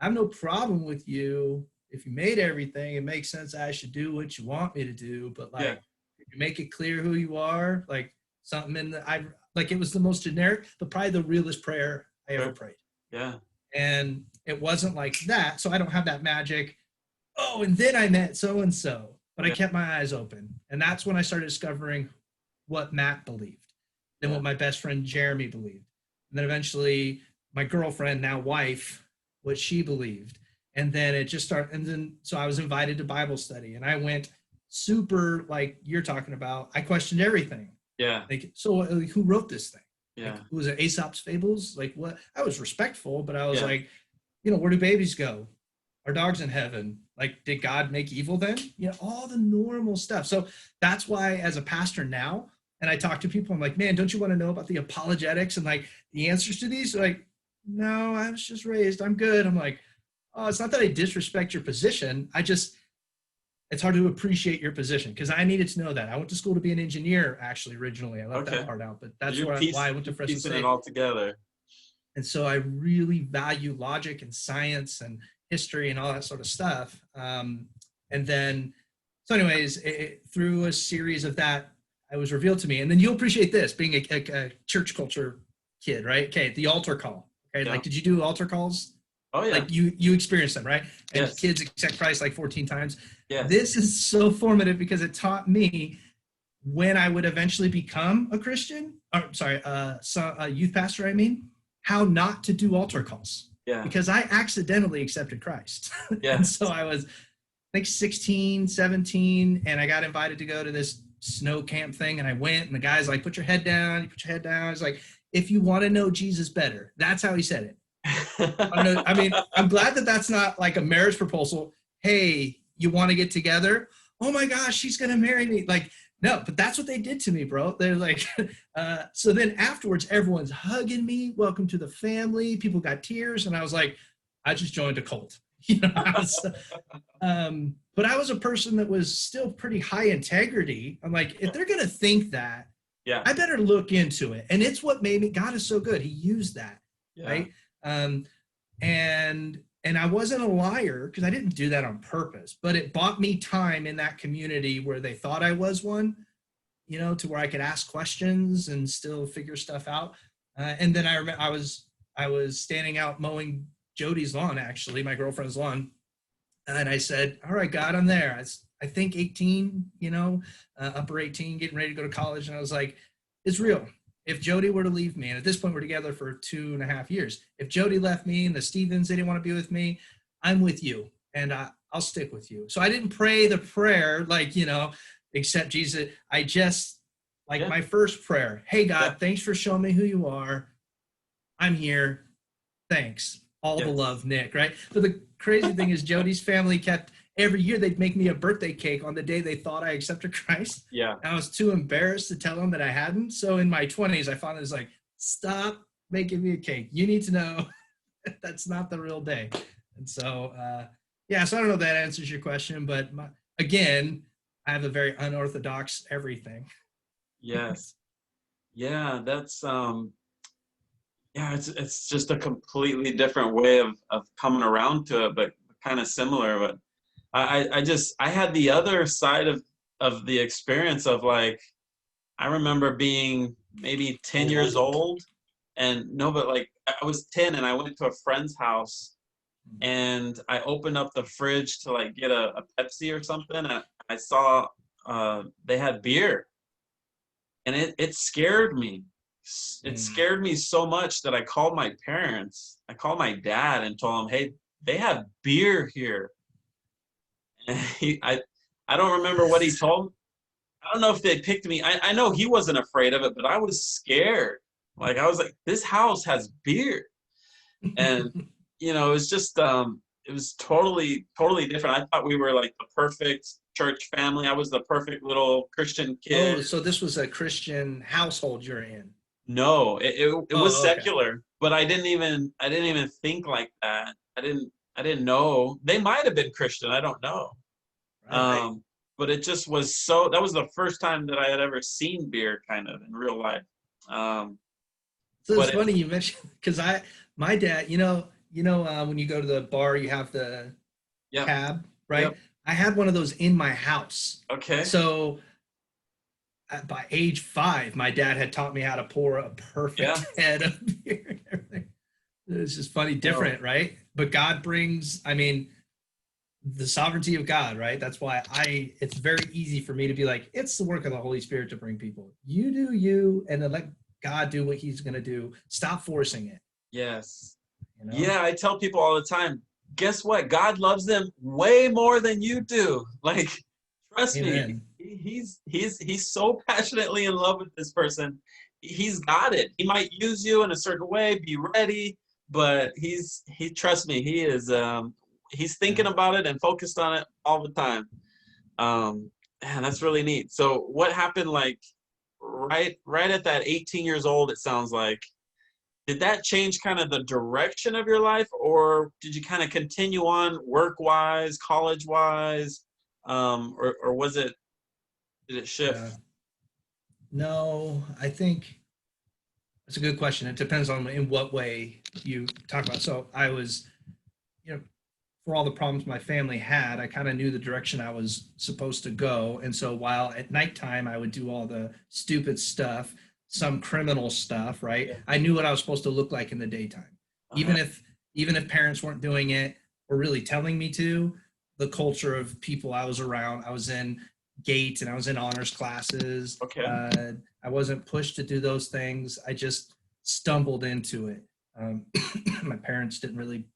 I have no problem with you. If you made everything, it makes sense. I should do what you want me to do. But like, if you make it clear who you are, like something it was the most generic, but probably the realest prayer I ever prayed. Yeah. And it wasn't like that. So I don't have that magic. Oh, and then I met so-and-so. But I kept my eyes open. And that's when I started discovering what Matt believed, then what my best friend Jeremy believed. And then eventually my girlfriend, now wife, what she believed. And then it just started. And then, so I was invited to Bible study, and I went super, like you're talking about, I questioned everything. Yeah. Like, so like, who wrote this thing? Yeah. Like, was it Aesop's Fables? Like, what? I was respectful, but I was Yeah. like, you know, where do babies go? Our dog's in heaven. Like, did God make evil then? You know, all the normal stuff. So that's why, as a pastor now, and I talk to people, I'm like, man, don't you want to know about the apologetics and like the answers to these? They're like, no, I was just raised, I'm good. I'm like, oh, it's not that I disrespect your position. It's hard to appreciate your position, because I needed to know that. I went to school to be an engineer, actually, originally. I left that part out, but that's why I went to Fresno State. Piecing it all together. And so I really value logic and science and history and all that sort of stuff. And then, so anyways, through a series of that, it was revealed to me. And then you'll appreciate this, being a church culture kid, right? Okay, the altar call. Okay, yeah. Like, did you do altar calls? Oh, yeah. Like you experienced them, right? And yes. Kids accept Christ like 14 times. Yes. This is so formative, because it taught me, when I would eventually become a Christian, a youth pastor, how not to do altar calls. Yeah. Because I accidentally accepted Christ. Yeah. And so I was, I think, 16, 17, and I got invited to go to this snow camp thing, and I went, and the guy's like, put your head down. You put your head down. He's like, if you want to know Jesus better. That's how he said it. I mean, I'm glad that that's not like a marriage proposal. Hey, you want to get together? Oh my gosh, she's going to marry me. Like, no, but that's what they did to me, bro. They're like, so then afterwards, everyone's hugging me. Welcome to the family. People got tears. And I was like, I just joined a cult. You know, but I was a person that was still pretty high integrity. I'm like, if they're going to think that, yeah, I better look into it. And it's what made me, God is so good. He used that, right? And I wasn't a liar, because I didn't do that on purpose, but it bought me time in that community where they thought I was one, you know, to where I could ask questions and still figure stuff out. And then I remember I was standing out mowing Jody's lawn, actually, my girlfriend's lawn. And I said, all right, God, I'm there. I think 18, you know, upper 18, getting ready to go to college. And I was like, it's real. If Jody were to leave me, and at this point we're together for 2.5 years, if Jody left me and the Stevens, they didn't want to be with me, I'm with you, and I'll stick with you. So I didn't pray the prayer like, you know, accept Jesus. I just, like, my first prayer, hey, God, thanks for showing me who you are. I'm here. Thanks. All the love, Nick, right? But the crazy thing is, Jody's family kept, every year they'd make me a birthday cake on the day they thought I accepted Christ. Yeah. And I was too embarrassed to tell them that I hadn't. So in my 20s, I finally was like, stop making me a cake. You need to know that's not the real day. And so, so I don't know if that answers your question, but again, I have a very unorthodox everything. Yes. Yeah, that's, it's just a completely different way of coming around to it, but kind of similar. But I had the other side of the experience of, like, I remember being maybe 10 years old, but like, I was 10 and I went to a friend's house, and I opened up the fridge to, like, get a Pepsi or something, and I saw they had beer, and it scared me. It scared me so much that I called my parents. I called my dad and told him, hey, they have beer here. And I don't remember what he told me. I don't know if they picked me. I know he wasn't afraid of it, but I was scared. Like, I was like, this house has beer. And, you know, it was just, it was totally different. I thought we were like the perfect church family. I was the perfect little Christian kid. Oh, so this was a Christian household you're in? No, it was secular, but I didn't even think like that. I didn't know. They might have been Christian. I don't know. Right. But it just was that was the first time that I had ever seen beer kind of in real life. So it's funny you mentioned, because my dad, you know, when you go to the bar, you have the cab, right? Yep. I had one of those in my house. Okay. So by age 5, my dad had taught me how to pour a perfect head of beer and everything. It's just funny, different, right? But God brings, I mean, the sovereignty of God, right? That's why it's very easy for me to be like, it's the work of the Holy Spirit to bring people. You do you, and then let God do what he's going to do. Stop forcing it. Yes. You know? Yeah, I tell people all the time, guess what? God loves them way more than you do. Like, trust me, Amen. he's so passionately in love with this person. He's got it. He might use you in a certain way, be ready, but trust me, he's thinking Yeah. about it and focused on it all the time. Man, that's really neat. So what happened, like, right at that 18 years old, it sounds like, did that change kind of the direction of your life, or did you kind of continue on work-wise, college-wise, or did it Yeah. shift? No, I think that's a good question. It depends on in what way you talk about. So I was, you know, for all the problems my family had, I kind of knew the direction I was supposed to go. And so while at nighttime I would do all the stupid stuff, some criminal stuff, right? Yeah. I knew what I was supposed to look like in the daytime. Uh-huh. Even if parents weren't doing it or really telling me to, the culture of people I was around, I was in GATE and I was in honors classes. Okay. I wasn't pushed to do those things. I just stumbled into it. Um, my parents didn't really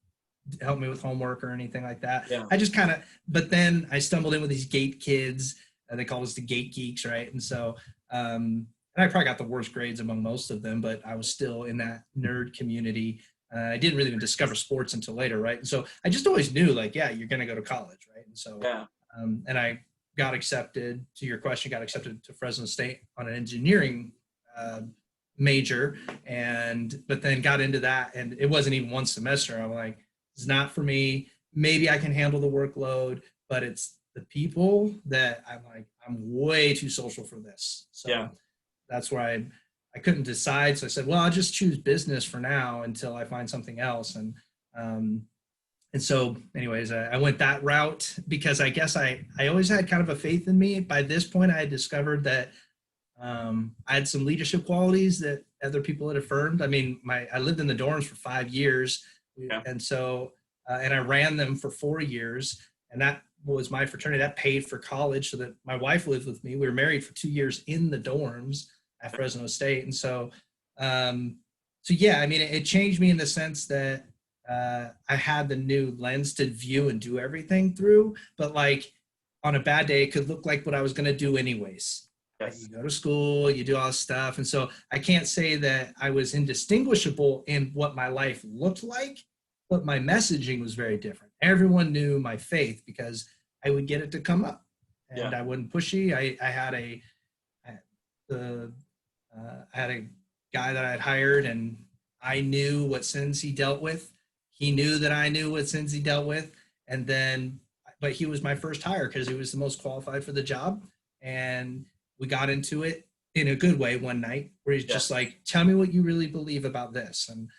help me with homework or anything like that. Yeah. I just kind of, but then I stumbled in with these gate kids. They call us the gate geeks, right? And so, and I probably got the worst grades among most of them, but I was still in that nerd community. I didn't really even discover sports until later, right? And so I just always knew, like, yeah, you're going to go to college, right? And so, Yeah. and I got accepted, to your question, got accepted to Fresno State on an engineering major, but then got into that, and it wasn't even one semester. I'm like, it's not for me. Maybe I can handle the workload, but it's the people that I'm like, I'm way too social for this. So Yeah. that's where I couldn't decide. So I said, well, I'll just choose business for now until I find something else. And so anyways, I went that route because I guess I always had kind of a faith in me. By this point, I had discovered that I had some leadership qualities that other people had affirmed. I mean, I lived in the dorms for 5 years. Yeah. And so, and I ran them for 4 years, and that was my fraternity. That paid for college so that my wife lived with me. We were married for 2 years in the dorms at Fresno State. And so, so yeah, I mean, it changed me in the sense that I had the new lens to view and do everything through, but like on a bad day, it could look like what I was going to do anyways. Right? Yes. You go to school, you do all this stuff. And so I can't say that I was indistinguishable in what my life looked like, but my messaging was very different. Everyone knew my faith because I would get it to come up, and Yeah. I wasn't pushy. I had a guy that I had hired, and I knew what sins he dealt with. He knew that I knew what sins he dealt with. And then, but he was my first hire because he was the most qualified for the job. And we got into it in a good way one night where he's just like, tell me what you really believe about this. And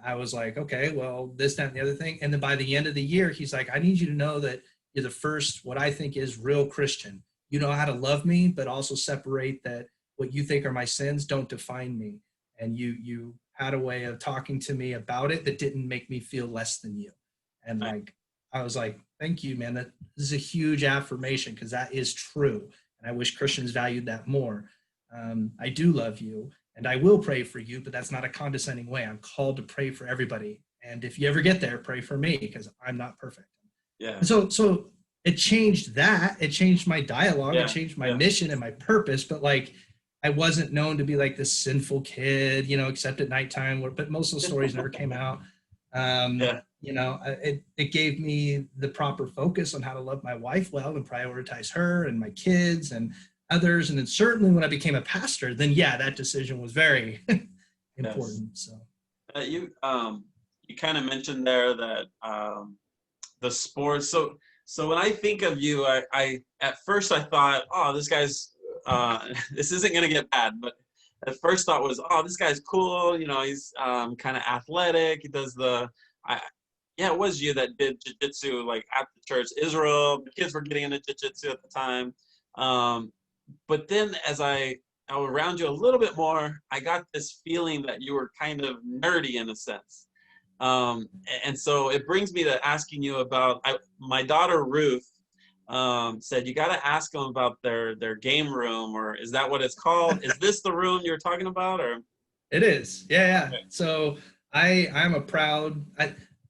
I was like, okay, well, this, that, and the other thing. And then by the end of the year, he's like, I need you to know that you're the first, what I think is real Christian. You know how to love me, but also separate that what you think are my sins don't define me. And you had a way of talking to me about it that didn't make me feel less than you. And like, I was like, thank you, man. That is a huge affirmation because that is true. And I wish Christians valued that more. I do love you and I will pray for you, but that's not a condescending way. I'm called to pray for everybody. And if you ever get there, pray for me because I'm not perfect. Yeah. And so it changed that. It changed my dialogue. It changed my mission and my purpose. But like, I wasn't known to be like this sinful kid, you know, except at nighttime, but most of the stories never came out. You know, it gave me the proper focus on how to love my wife well and prioritize her and my kids and others. And then certainly when I became a pastor, then yeah, that decision was very important. So you kind of mentioned there that the sports. So when I think of you, I at first I thought, oh, this guy's this isn't gonna get bad, but at first thought was, oh, this guy's cool. You know, he's kind of athletic. He does it was you that did jiu-jitsu like at the church. Israel, the kids were getting into jiu-jitsu at the time. But then as I was around you a little bit more, I got this feeling that you were kind of nerdy in a sense. And so it brings me to asking you about my daughter Ruth said you got to ask them about their game room, or is that what it's called? Is this the room you're talking about, or? It is, yeah. So I'm a proud.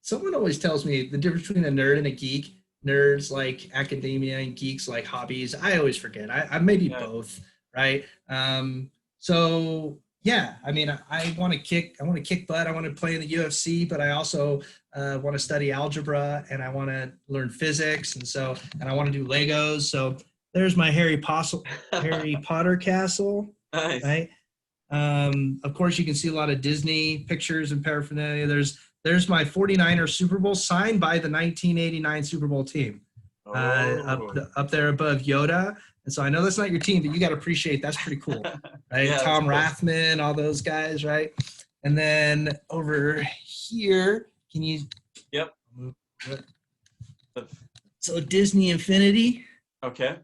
someone always tells me the difference between a nerd and a geek. Nerds like academia and geeks like hobbies. I always forget. I maybe Yeah. both, right? So yeah, I mean, I want to kick butt. I want to play in the UFC, but I also want to study algebra and I want to learn physics, and I want to do Legos. So there's my Harry Potter castle, Nice. right? Of course, you can see a lot of Disney pictures and paraphernalia. There's my 49ers Super Bowl signed by the 1989 Super Bowl team, Oh. up there above Yoda. And so I know that's not your team, but you got to appreciate that's pretty cool, right? Yeah, that's Tom cool. Rathman, all those guys, right? And then over here, can you? Yep. So Disney Infinity. Okay.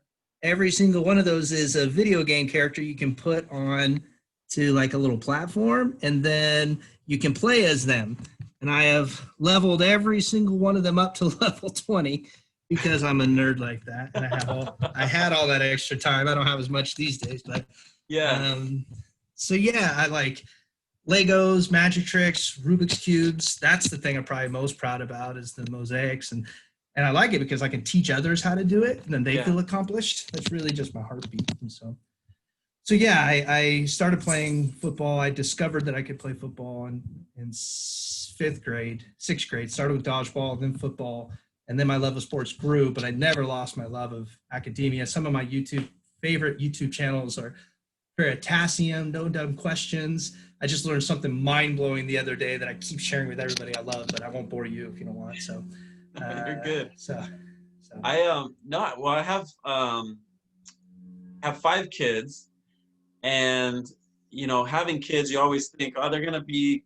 Every single one of those is a video game character you can put on to like a little platform, and then you can play as them. And I have leveled every single one of them up to level 20 because I'm a nerd like that. And I had all that extra time. I don't have as much these days, but Yeah. so yeah, I like Legos, magic tricks, Rubik's cubes. That's the thing I'm probably most proud about is the mosaics, and I like it because I can teach others how to do it, and then they feel accomplished. That's really just my heartbeat. And so yeah, I started playing football. I discovered that I could play football in sixth grade. Started with dodgeball, then football, and then my love of sports grew. But I never lost my love of academia. Some of my favorite YouTube channels are Veritasium, No Dumb Questions. I just learned something mind-blowing the other day that I keep sharing with everybody I love, but I won't bore you if you don't want. So You're good. So I no, well, I have 5 kids, and having kids, you always think, oh, they're gonna be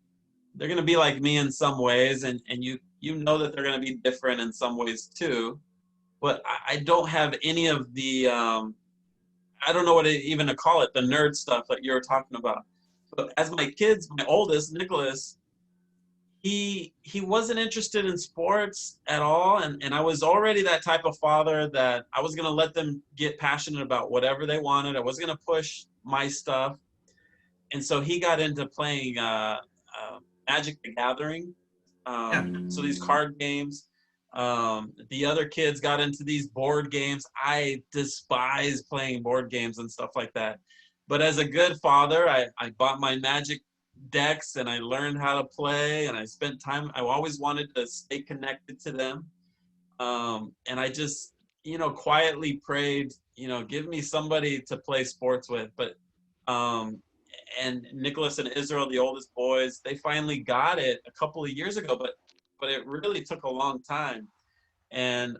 like me in some ways, and you know that they're gonna be different in some ways too. But I don't have any of the I don't know what even to call it, the nerd stuff that you were talking about. But as my oldest, Nicholas, he wasn't interested in sports at all, and I was already that type of father that I was going to let them get passionate about whatever they wanted. I was going to push my stuff. And so he got into playing Magic the Gathering, so these card games. The other kids got into these board games. I despise playing board games and stuff like that, but as a good father, I bought my Magic decks and I learned how to play, and I spent time. I always wanted to stay connected to them, and I just quietly prayed, give me somebody to play sports with. But and Nicholas and Israel, the oldest boys, they finally got it a couple of years ago, but it really took a long time. And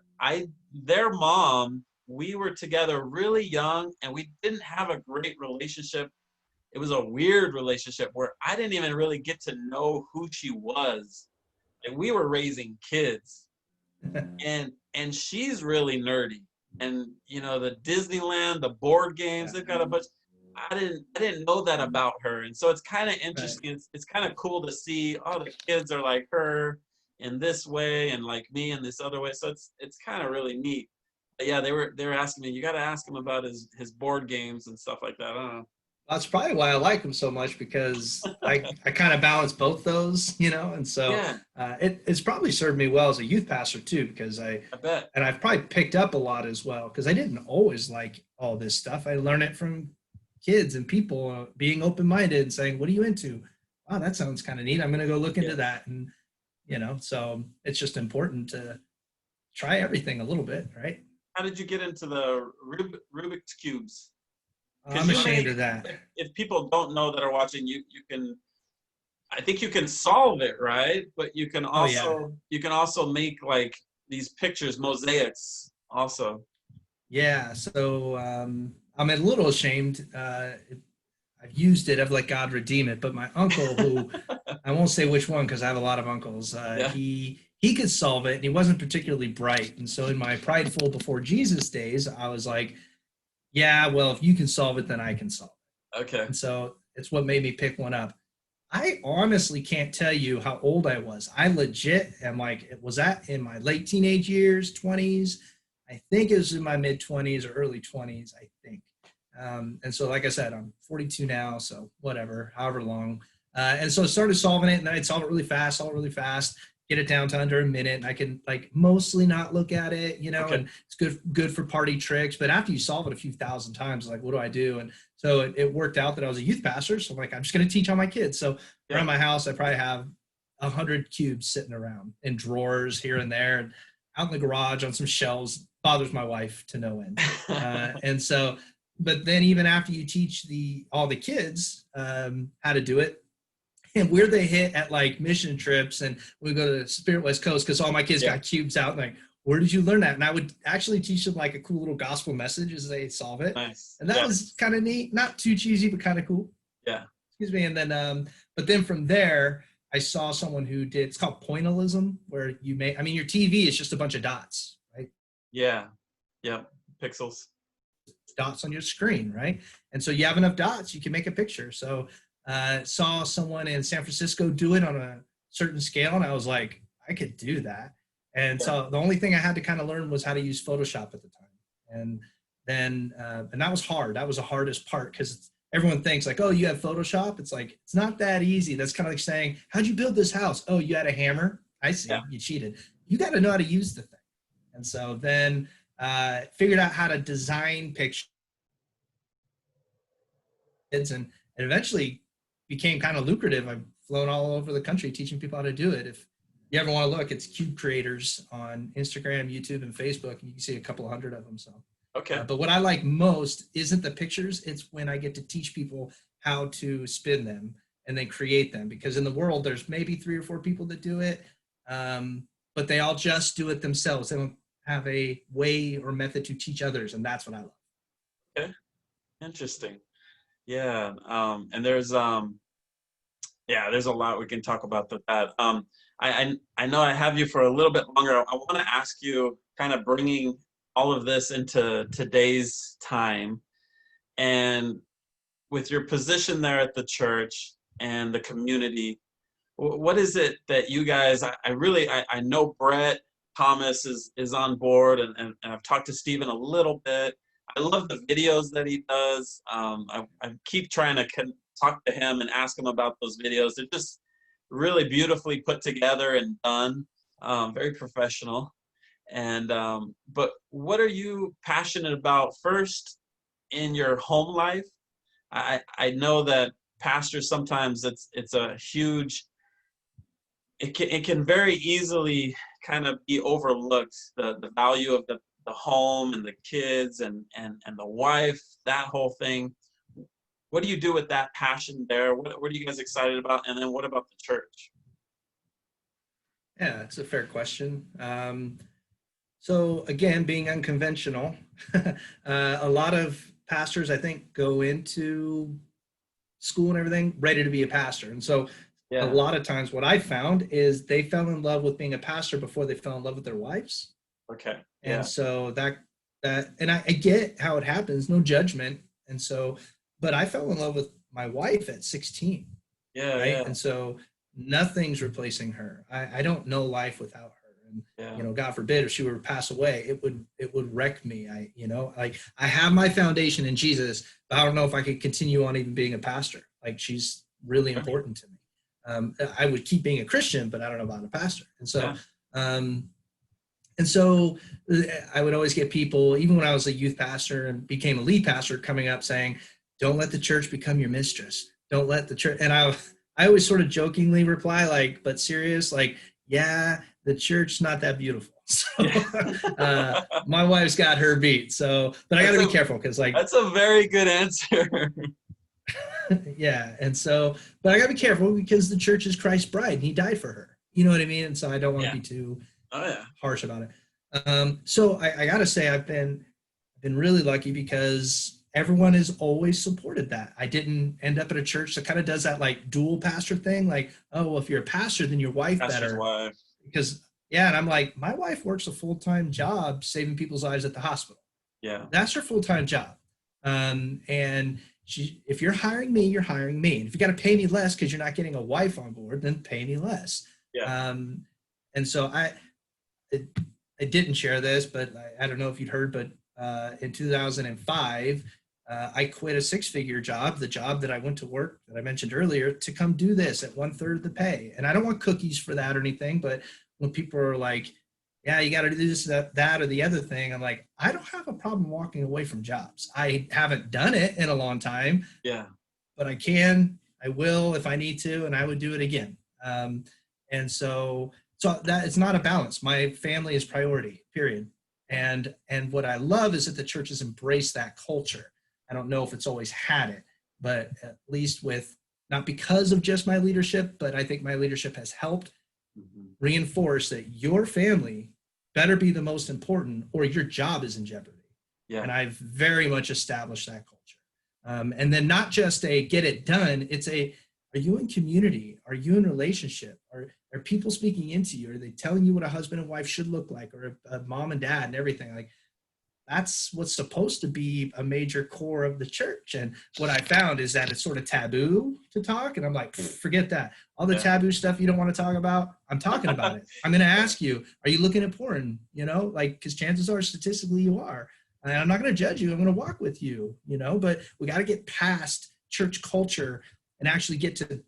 their mom, we were together really young, and we didn't have a great relationship. It was a weird relationship where I didn't even really get to know who she was. And we were raising kids, and she's really nerdy. And the Disneyland, the board games, they've got a bunch. I didn't know that about her, and so it's kind of interesting. It's kind of cool to see. Oh, the kids are like her in this way, and like me in this other way. So it's kind of really neat. But yeah, they were asking me. You got to ask him about his board games and stuff like that. I don't know. That's probably why I like him so much, because I kind of balance both those, and so Yeah, it's probably served me well as a youth pastor too, because I bet. and I've probably picked up a lot as well, because I didn't always like all this stuff. I learned it from kids and people being open-minded and saying, what are you into? Wow, that sounds kind of neat. I'm going to go look into that. And, so it's just important to try everything a little bit, right? How did you get into the Rubik's cubes? I'm ashamed of that. If people don't know that are watching, you can, I think you can solve it, right? But you can also make like these pictures, mosaics also. Yeah, so I'm a little ashamed. I've used it. I've let God redeem it. But my uncle, who I won't say which one because I have a lot of uncles, he could solve it, and he wasn't particularly bright. And so in my prideful before Jesus days, I was like, yeah, well, if you can solve it, then I can solve it. Okay. And so it's what made me pick one up. I honestly can't tell you how old I was. I legit am like, was that in my late teenage years, 20s? I think it was in my mid 20s or early 20s, I think. And so, like I said, I'm 42 now, so whatever, however long. And so I started solving it, and then I'd solve it really fast, get it down to under a minute. And I can like mostly not look at it, Okay. and it's good for party tricks. But after you solve it a few thousand times, like, what do I do? And so it worked out that I was a youth pastor. So I'm like, I'm just going to teach all my kids. So around my house, I probably have 100 cubes sitting around in drawers here and there, and out in the garage on some shelves. Bothers my wife to no end. And so, but then even after you teach all the kids how to do it, and where they hit at like mission trips, and we go to Spirit West Coast because all my kids got cubes out, and like, where did you learn that? And I would actually teach them like a cool little gospel message as they solve it. Nice. And that was kind of neat, not too cheesy, but kind of cool. Yeah. Excuse me. And then, but then from there, I saw someone who did, it's called Pointillism, where your TV is just a bunch of dots, right? Yeah. Yeah. Pixels. Dots on your screen, right? And so you have enough dots, you can make a picture. So saw someone in San Francisco do it on a certain scale, and I was like, I could do that. And so the only thing I had to kind of learn was how to use Photoshop at the time. And then, and that was hard. That was the hardest part, because everyone thinks like, oh, you have Photoshop. It's like, it's not that easy. That's kind of like saying, how'd you build this house? Oh, you had a hammer. I see. You cheated. You got to know how to use the thing. And so then figured out how to design pictures, and eventually became kind of lucrative. I've flown all over the country teaching people how to do it. If you ever want to look, it's Cube Creators on Instagram, YouTube, and Facebook, and you can see a couple of hundred of them. So, but what I like most isn't the pictures. It's when I get to teach people how to spin them and then create them, because in the world, there's maybe 3 or 4 people that do it, but they all just do it themselves. They don't have a way or method to teach others, and that's what I love. Okay, interesting. Yeah, and there's a lot we can talk about that. I know I have you for a little bit longer. I want to ask you, kind of bringing all of this into today's time, and with your position there at the church and the community, what is it that you guys? I know Brett Thomas is on board, and I've talked to Stephen a little bit. I love the videos that he does. I keep trying to talk to him and ask him about those videos. They're just really beautifully put together and done, very professional. And but what are you passionate about first in your home life? I know that pastors, sometimes it's a huge, it can very easily kind of be overlooked, the value of the home and the kids and the wife, that whole thing. What do you do with that passion there? What are you guys excited about? And then what about the church? Yeah, it's a fair question. So again, being unconventional, a lot of pastors, I think, go into school and everything ready to be a pastor. And so a lot of times what I found is they fell in love with being a pastor before they fell in love with their wives. Okay. And so that and I get how it happens, no judgment. And so, but I fell in love with my wife at 16. Yeah. Right. Yeah. And so nothing's replacing her. I don't know life without her. And God forbid if she were to pass away, it would wreck me. I have my foundation in Jesus, but I don't know if I could continue on even being a pastor. Like, she's really important to me. I would keep being a Christian, but I don't know about a pastor. And so and so I would always get people, even when I was a youth pastor and became a lead pastor, coming up saying, don't let the church become your mistress. Don't let the church. And I always sort of jokingly reply, like, but serious, like, yeah, the church's not that beautiful. So my wife's got her beat. So, but I got to be careful, because like, that's a very good answer. Yeah. And so, but I got to be careful, because the church is Christ's bride and he died for her. You know what I mean? And so I don't want to be too harsh about it. So I got to say, I've been really lucky, because everyone has always supported that. I didn't end up at a church that kind of does that like dual pastor thing. Like, oh, well, if you're a pastor, then your wife Pastor's better. Wife. Because, and I'm like, my wife works a full-time job saving people's lives at the hospital. Yeah. That's her full-time job. And if you're hiring me, you're hiring me. And if you got to pay me less because you're not getting a wife on board, then pay me less. Yeah. And so I didn't share this, but I don't know if you'd heard, but in 2005, I quit a 6-figure job, the job that I went to work that I mentioned earlier, to come do this at 1/3 of the pay. And I don't want cookies for that or anything, but when people are like, yeah, you got to do this, that, or the other thing, I'm like, I don't have a problem walking away from jobs. I haven't done it in a long time, Yeah. but I will if I need to, and I would do it again. And so that it's not a balance. My family is priority, period. And what I love is that the church has embraced that culture. I don't know if it's always had it, but at least with, not because of just my leadership, but I think my leadership has helped reinforce that your family better be the most important or your job is in jeopardy. Yeah. And I've very much established that culture. And then not just a get it done, it's a, are you in community? Are you in relationship? Are people speaking into you? Are they telling you what a husband and wife should look like, or a mom and dad and everything? Like, that's what's supposed to be a major core of the church. And what I found is that it's sort of taboo to talk. And I'm like, forget that. All the taboo stuff you don't want to talk about, I'm talking about it. I'm going to ask you, are you looking at porn? You know, like, because chances are statistically you are. And I'm not going to judge you. I'm going to walk with you, you know, but we got to get past church culture and actually get to,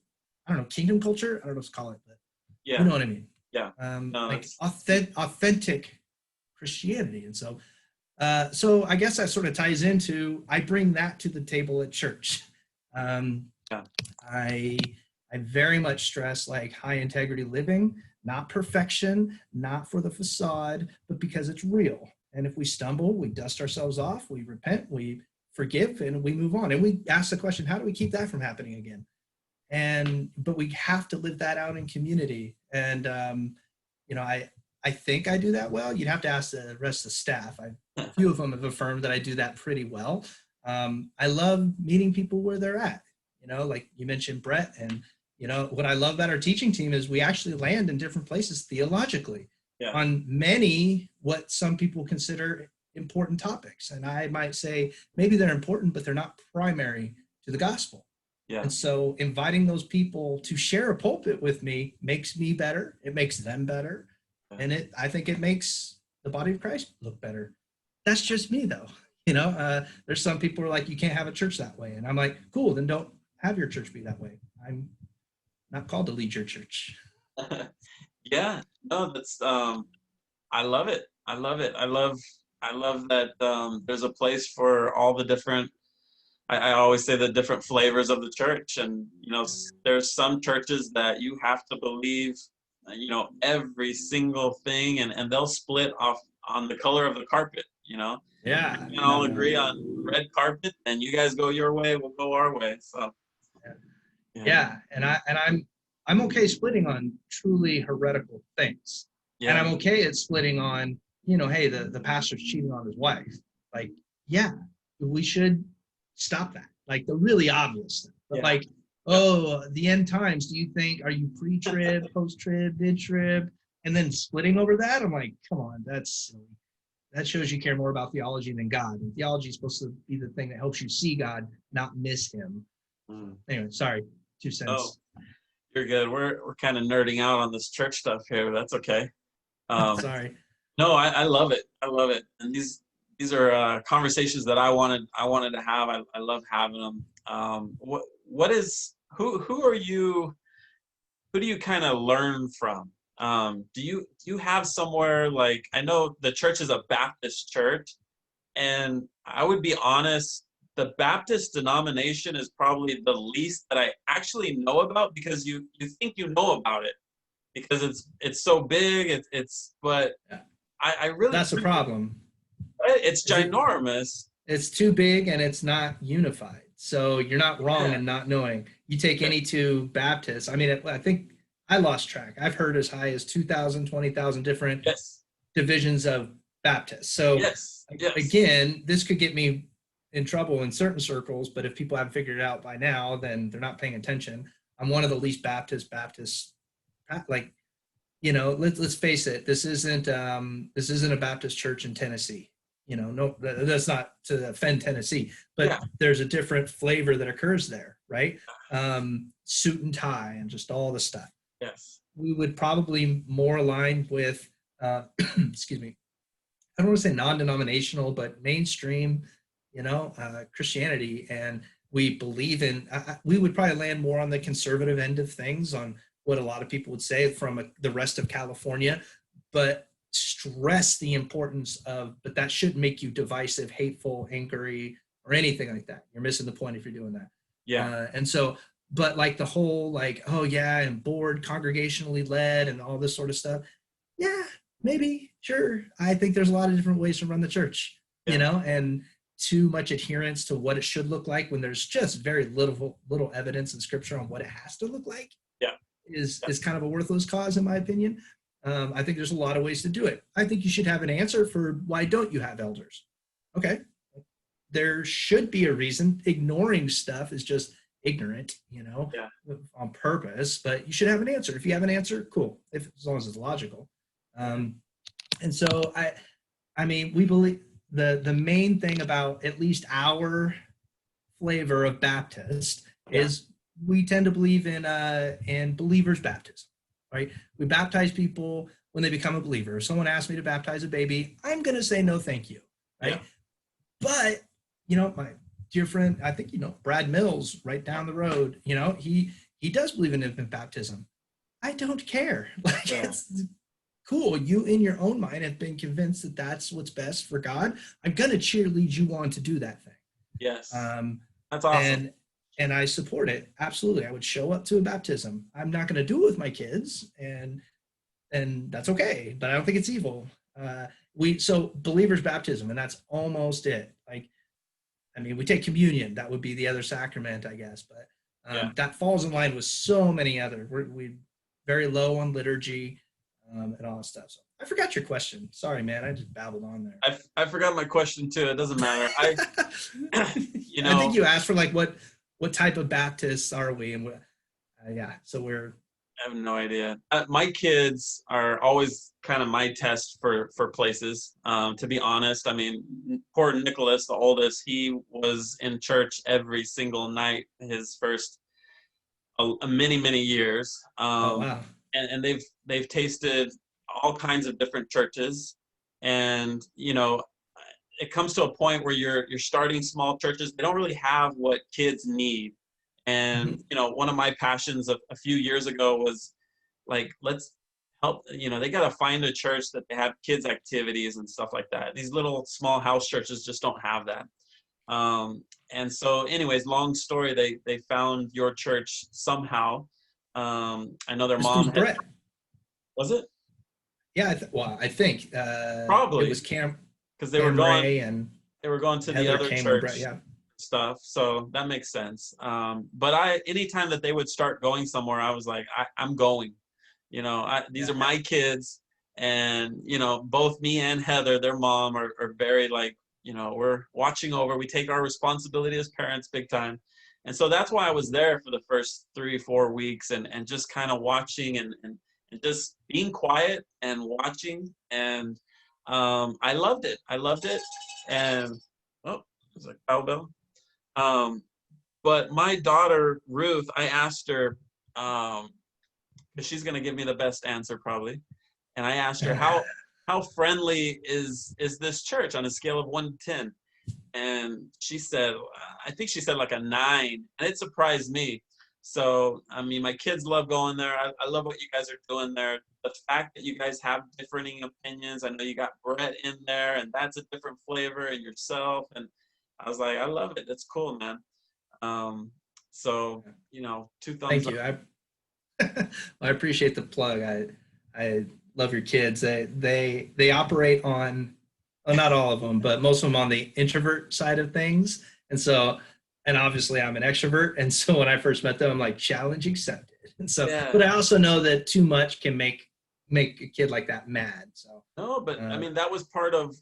I don't know, kingdom culture. I don't know what to call it, but you know what I mean? Yeah. Like authentic Christianity. And so I guess that sort of ties into, I bring that to the table at church. I very much stress like high integrity living, not perfection, not for the facade, but because it's real. And if we stumble, we dust ourselves off, we repent, we forgive, and we move on. And we ask the question, how do we keep that from happening again? But we have to live that out in community. And, you know, I think I do that well. You'd have to ask the rest of the staff. A few of them have affirmed that I do that pretty well. I love meeting people where they're at, you know, like you mentioned Brett. And, you know, what I love about our teaching team is we actually land in different places theologically on many, what some people consider important topics. And I might say maybe they're important, but they're not primary to the gospel. And so inviting those people to share a pulpit with me makes me better. It makes them better. And I think it makes the body of Christ look better. That's just me though. You know, there's some people who are like, you can't have a church that way. And I'm like, cool, then don't have your church be that way. I'm not called to lead your church. Yeah, no, that's, I love it. I love it. I love that there's a place for all the different, I always say the different flavors of the church. And, you know, there's some churches that you have to believe, you know, every single thing, and they'll split off on the color of the carpet, you know? Yeah. We can all agree on red carpet, and you guys go your way, we'll go our way. So, yeah. And I'm okay splitting on truly heretical things. And I'm okay at splitting on, you know, hey, the pastor's cheating on his wife. Like, yeah, we should stop that. Like the really obvious thing. But like, oh, the end times, do you think, are you pre-trib, post-trib, mid-trib? And then splitting over that? I'm like, come on, that shows you care more about theology than God. And theology is supposed to be the thing that helps you see God, not miss him. Anyway, sorry, 2 cents. Oh, you're good. We're kind of nerding out on this church stuff here. But that's okay. Sorry. No, I love it. I love it. And these are conversations that I wanted to have. I love having them. Who are you? Who do you kind of learn from? Do you have somewhere, like, I know the church is a Baptist church, and I would be honest, the Baptist denomination is probably the least that I actually know about, because you think you know about it because it's so big. But I really, that's the problem. It's ginormous. It's too big and it's not unified. So you're not wrong in not knowing. You take any two Baptists. I mean, I think I lost track. I've heard as high as 2,000, 20,000 different divisions of Baptists. So again, this could get me in trouble in certain circles, but if people haven't figured it out by now, then they're not paying attention. I'm one of the least Baptists, like, you know, let's face it. This isn't a Baptist church in Tennessee. You know, no, that's not to offend Tennessee, but there's a different flavor that occurs there, right? Suit and tie and just all the stuff. Yes. We would probably more align with, excuse me, I don't want to say non-denominational, but mainstream Christianity, and we believe in, we would probably land more on the conservative end of things, on what a lot of people would say from the rest of California, but stress the importance of, but that shouldn't make you divisive, hateful, angry, or anything like that. You're missing the point if you're doing that. Yeah. And so, but like the whole like, oh yeah, and board, congregationally led, and all this sort of stuff. Yeah, maybe, sure. I think there's a lot of different ways to run the church, Yeah. and too much adherence to what it should look like when there's just very little evidence in scripture on what it has to look like Yeah. is kind of a worthless cause, in my opinion. I think there's a lot of ways to do it. I think you should have an answer for why don't you have elders? Okay. There should be a reason. Ignoring stuff is just ignorant, Yeah. on purpose, but you should have an answer. If you have an answer, cool, as long as it's logical. And so I mean, we believe the main thing about at least our flavor of Baptist is we tend to believe in believers' baptism, right? We baptize people when they become a believer. If someone asks me to baptize a baby, I'm going to say no, thank you, right? Yeah. But my dear friend, I think Brad Mills, right down the road, he does believe in infant baptism. I don't care. Like, it's cool. You in your own mind have been convinced that that's what's best for God. I'm going to cheerlead you on to do that thing. Yes. That's awesome. And I support it. Absolutely. I would show up to a baptism. I'm not going to do it with my kids, and that's okay, but I don't think it's evil. So believers' baptism, and that's almost it. Like, I mean, we take communion. That would be the other sacrament, I guess, but that falls in line with so many other. We're very low on liturgy, and all that stuff. So I forgot your question. Sorry, man. I just babbled on there. I forgot my question too. It doesn't matter. I think you asked for like what type of Baptists are we, and so I have no idea. My kids are always kind of my test for places. To be honest, I mean, poor Nicholas, the oldest, he was in church every single night his first many years. Oh wow! And they've tasted all kinds of different churches, and it comes to a point where you're starting small churches. They don't really have what kids need. And one of my passions a few years ago was like, let's help. They got to find a church that they have kids activities and stuff like that. These little small house churches just don't have that. And so anyways, long story, they found your church somehow. I know their mom had, was it? Yeah, I think probably it was Cam, because they were going to the other church stuff, so that makes sense. But anytime that they would start going somewhere, I was like, I'm going. These are my kids, and both me and Heather, their mom, are very like, we're watching over. We take our responsibility as parents big time. And so that's why I was there for the first 3-4 weeks and just kind of watching and just being quiet and watching. And I loved it. And, there's a cowbell. But my daughter, Ruth, I asked her, because she's going to give me the best answer probably. And I asked her, how friendly is this church on a scale of 1 to 10? And she said, I think she said like a 9, and it surprised me. So, I mean, my kids love going there. I love what you guys are doing there. The fact that you guys have differing opinions. I know you got Brett in there, and that's a different flavor, and yourself. And I was like, I love it. That's cool, man. So, 2 thumbs up. Thank you. I appreciate the plug. I love your kids. They operate on, well, not all of them, but most of them on the introvert side of things. And obviously I'm an extrovert. And so when I first met them, I'm like, challenge accepted. And so, but I also know that too much can make a kid like that mad. So no, but I mean, that was part of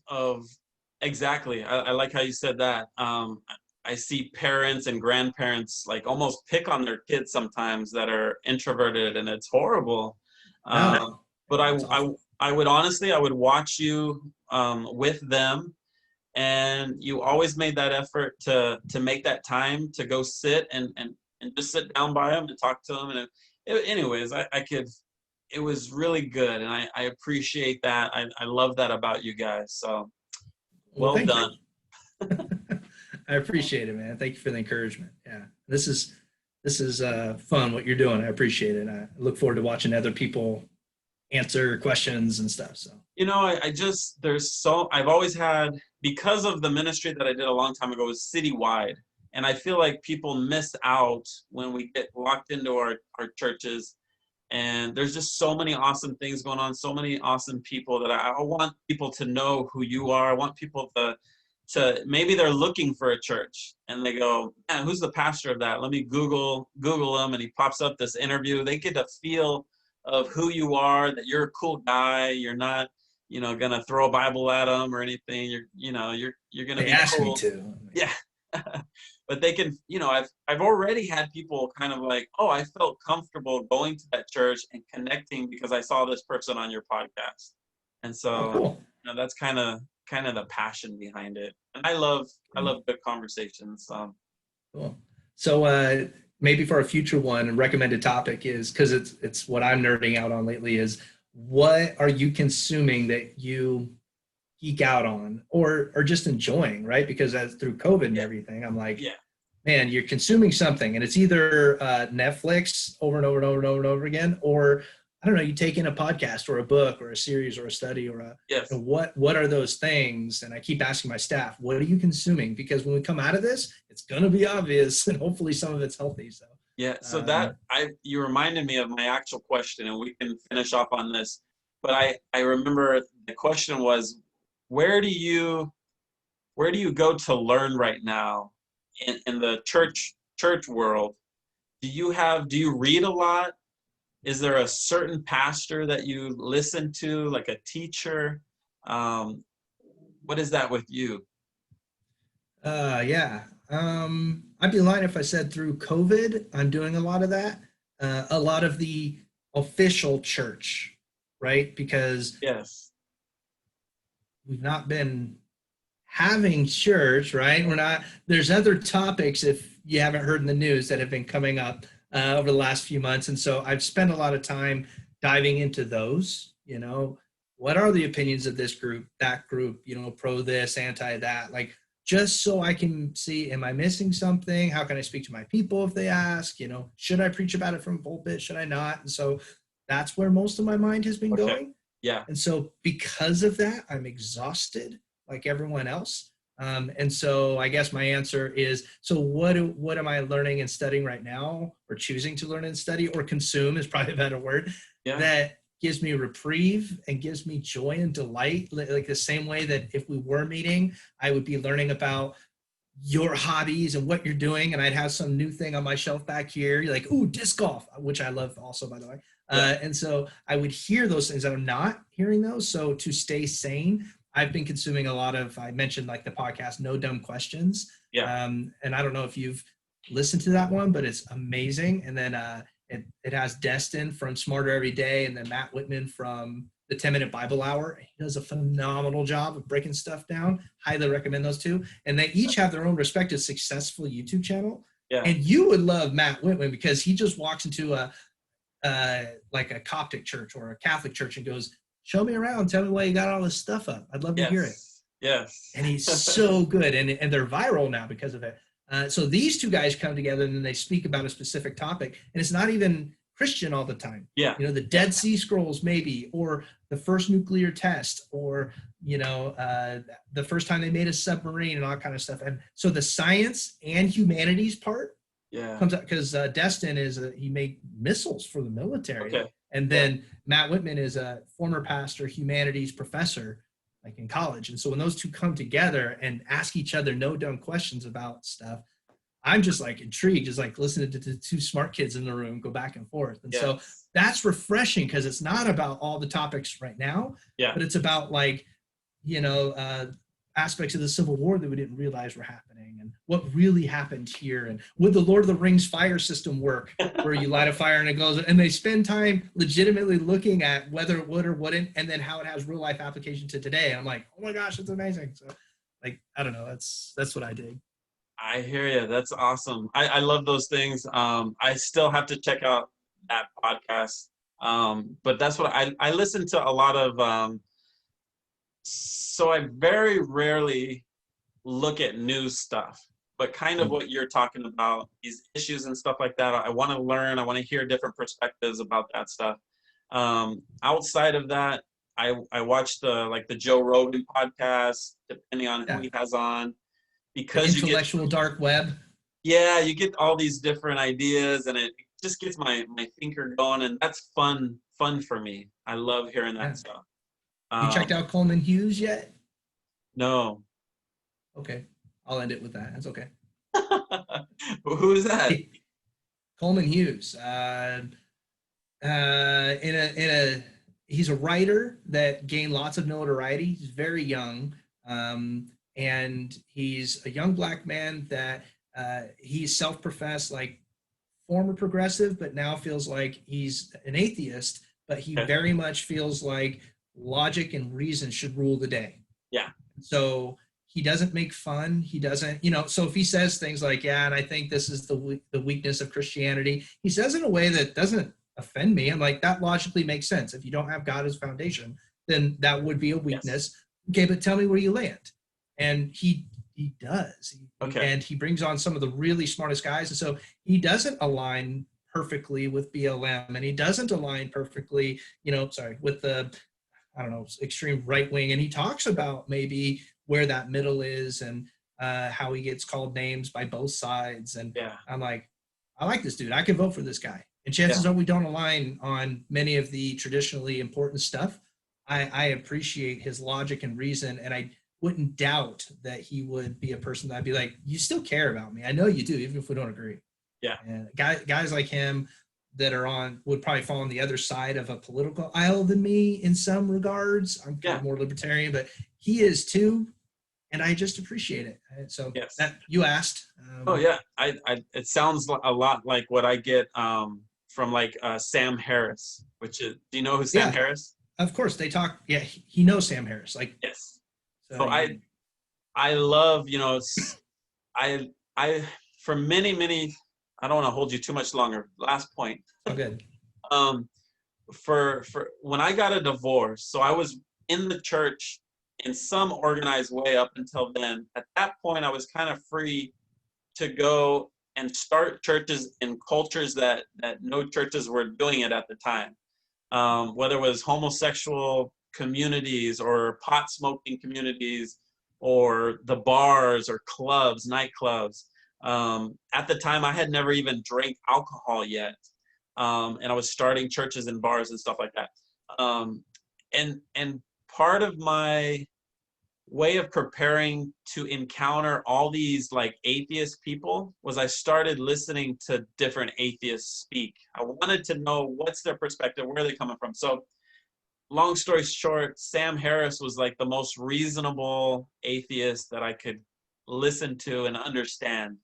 exactly. I like how you said that. I see parents and grandparents like almost pick on their kids sometimes that are introverted, and it's horrible. But I would honestly, I would watch you with them, and you always made that effort to make that time to go sit and just sit down by them and talk to them. And anyways, it was really good, and I appreciate that. I love that about you guys. So well done. I appreciate it, man. Thank you for the encouragement. Yeah, this is fun what you're doing. I appreciate it. I look forward to watching other people answer questions and stuff. So I just, I've always had, because of the ministry that I did a long time ago, was citywide. And I feel like people miss out when we get locked into our churches. And there's just so many awesome things going on, so many awesome people that I want people to know who you are. I want people to maybe they're looking for a church and they go, man, who's the pastor of that? Let me Google him, and he pops up this interview. They get a feel of who you are, that you're a cool guy. You're not, gonna throw a Bible at them or anything. You're gonna be asked cool. me to. Yeah. But they can, I've already had people kind of like, oh, I felt comfortable going to that church and connecting because I saw this person on your podcast. And so, cool. That's kind of the passion behind it. And I love good conversations. Cool. So maybe for a future one, a recommended topic is, because it's what I'm nerding out on lately, is what are you consuming that you geek out on or just enjoying, right? Because as through COVID and everything, I'm like, man, you're consuming something, and it's either Netflix over and over and over and over and over again, or I don't know, you take in a podcast or a book or a series or a study or what are those things? And I keep asking my staff, what are you consuming? Because when we come out of this, it's going to be obvious, and hopefully some of it's healthy. So so you reminded me of my actual question, and we can finish up on this. But I remember the question was, where do you go to learn right now in the church world? Do you read a lot? Is there a certain pastor that you listen to, like a teacher? What is that with you? I'd be lying if I said through COVID, I'm doing a lot of that. A lot of the official church, right? Because we've not been having church, right? There's other topics, if you haven't heard in the news, that have been coming up over the last few months. And so I've spent a lot of time diving into those, what are the opinions of this group, that group, pro this, anti that, like, just so I can see, am I missing something? How can I speak to my people if they ask, should I preach about it from pulpit? Should I not? And so that's where most of my mind has been going. Yeah. And so because of that, I'm exhausted like everyone else. And so I guess my answer is, so what am I learning and studying right now, or choosing to learn and study, or consume is probably a better word, that gives me reprieve and gives me joy and delight, like the same way that if we were meeting, I would be learning about your hobbies and what you're doing, and I'd have some new thing on my shelf back here. You're like, ooh, disc golf, which I love also, by the way. And so I would hear those things, and I'm not hearing those. So to stay sane, I've been consuming a lot of, I mentioned like the podcast, No Dumb Questions. And I don't know if you've listened to that one, but it's amazing. And then it has Destin from Smarter Every Day, and then Matt Whitman from the 10-Minute Bible Hour. He does a phenomenal job of breaking stuff down. Highly recommend those two. And they each have their own respective successful YouTube channel. And you would love Matt Whitman, because he just walks into like a Coptic church or a Catholic church and goes, show me around, tell me why you got all this stuff up. I'd love to hear it. And he's so good, and they're viral now because of it. So these two guys come together, and then they speak about a specific topic, and it's not even Christian all the time. The Dead Sea Scrolls maybe, or the first nuclear test, or the first time they made a submarine, and all that kind of stuff. And so the science and humanities part comes out, because Destin he made missiles for the military. And then Matt Whitman is a former pastor, humanities professor, like in college. And so when those two come together and ask each other no dumb questions about stuff, I'm just like intrigued, just like listening to the two smart kids in the room go back and forth. And so that's refreshing, because it's not about all the topics right now, but it's about like, aspects of the Civil War that we didn't realize were happening, and what really happened here, and would the Lord of the Rings fire system work, where you light a fire and it goes, and they spend time legitimately looking at whether it would or wouldn't, and then how it has real life application to today. And I'm like, oh my gosh, it's amazing. So like, I don't know, that's what I dig. I hear you. That's awesome. I love those things. I still have to check out that podcast. But that's what I listen to a lot of. So I very rarely look at news stuff. but kind of what you're talking about, these issues and stuff like that. I want to learn. I want to hear different perspectives about that stuff. Outside of that, I watch the Joe Rogan podcast, depending on who Yeah. he has on, The because intellectual dark web. you get all these different ideas, and it just gets my thinker going, and that's fun for me. I love hearing that Yeah. stuff. You checked out Coleman Hughes yet? No. Okay. I'll end it with that. That's okay. Who is that? Coleman Hughes. He's a writer that gained lots of notoriety. He's very young, and he's a young black man that he's self-professed like former progressive, but now feels like he's an atheist. But he very much feels like logic and reason should rule the day. Yeah. So he doesn't make fun. He doesn't, so if he says things like, yeah, and I think this is the weakness of Christianity, he says in a way that doesn't offend me. I'm like, that logically makes sense. If you don't have God as foundation, then that would be a weakness. Yes. Okay, but tell me where you land. And he does. Okay. And he brings on some of the really smartest guys. And so he doesn't align perfectly with BLM, and he doesn't align perfectly, with the, extreme right wing. And he talks about maybe where that middle is, and how he gets called names by both sides. And I'm like, I like this dude. I can vote for this guy. And chances are we don't align on many of the traditionally important stuff. I appreciate his logic and reason, and I wouldn't doubt that he would be a person that I'd be like, you still care about me. I know you do, even if we don't agree. Yeah. And guys like him that would probably fall on the other side of a political aisle than me in some regards. I'm kind of more libertarian, but he is too. And I just appreciate it. So that you asked. Oh yeah. It sounds a lot like what I get from Sam Harris, which is, do you know who Sam Harris? Of course they talk. Yeah. He knows Sam Harris. Yes. So I love, I for many, I don't want to hold you too much longer. Last point. Oh, good. For when I got a divorce, so I was in the church in some organized way up until then. At that point, I was kind of free to go and start churches in cultures that no churches were doing it at the time. Whether it was homosexual communities or pot smoking communities or the bars or clubs, nightclubs. At the time, I had never even drank alcohol yet. And I was starting churches and bars and stuff like that. And part of my way of preparing to encounter all these atheist people was I started listening to different atheists speak. I wanted to know what's their perspective, where are they coming from. So long story short, Sam Harris was the most reasonable atheist that I could listen to and understand.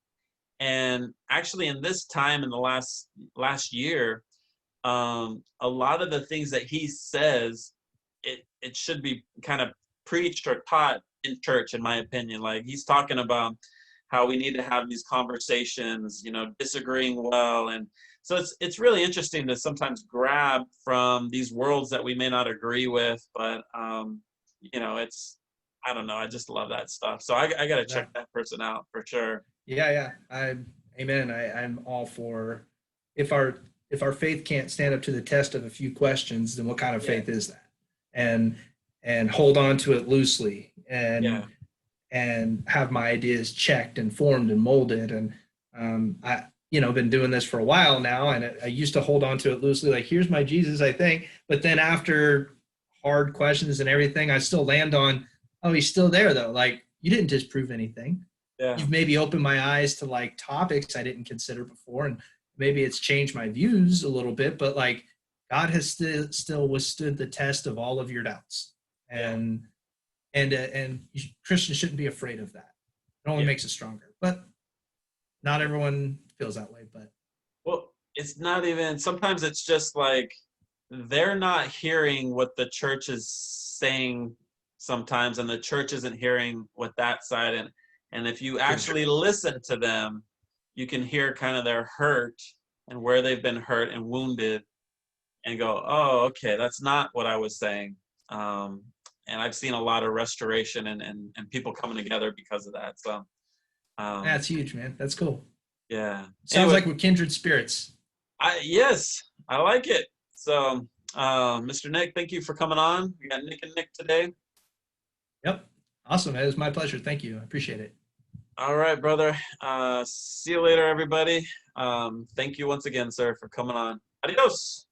And actually in this time in the last year, a lot of the things that he says, it should be kind of preached or taught in church, in my opinion. He's talking about how we need to have these conversations, disagreeing well. And so it's really interesting to sometimes grab from these worlds that we may not agree with, but it's, I don't know, I just love that stuff. So I got to check that person out for sure. Yeah. Amen. I'm all for, if our faith can't stand up to the test of a few questions, then what kind of faith is that? And hold on to it loosely and have my ideas checked and formed and molded. And I've been doing this for a while now, and I used to hold on to it loosely, here's my Jesus, I think. But then after hard questions and everything, I still land on, oh, he's still there though. You didn't disprove anything. Yeah. You've maybe opened my eyes to topics I didn't consider before, and maybe it's changed my views a little bit, but God has still withstood the test of all of your doubts. And Christians shouldn't be afraid of that. It only makes us stronger. But not everyone feels that way. But well, it's not even, sometimes it's just they're not hearing what the church is saying sometimes, and the church isn't hearing what that side. And if you actually listen to them, you can hear kind of their hurt and where they've been hurt and wounded, and go, oh, okay, that's not what I was saying. And I've seen a lot of restoration and people coming together because of that. So That's huge, man. That's cool. Yeah. Sounds Anyway, like we're kindred spirits. yes, I like it. So, Mr. Nick, thank you for coming on. We got Nick and Nick today. Yep. Awesome. It was my pleasure. Thank you. I appreciate it. All right, brother. See you later, everybody. Thank you once again, sir, for coming on. Adios.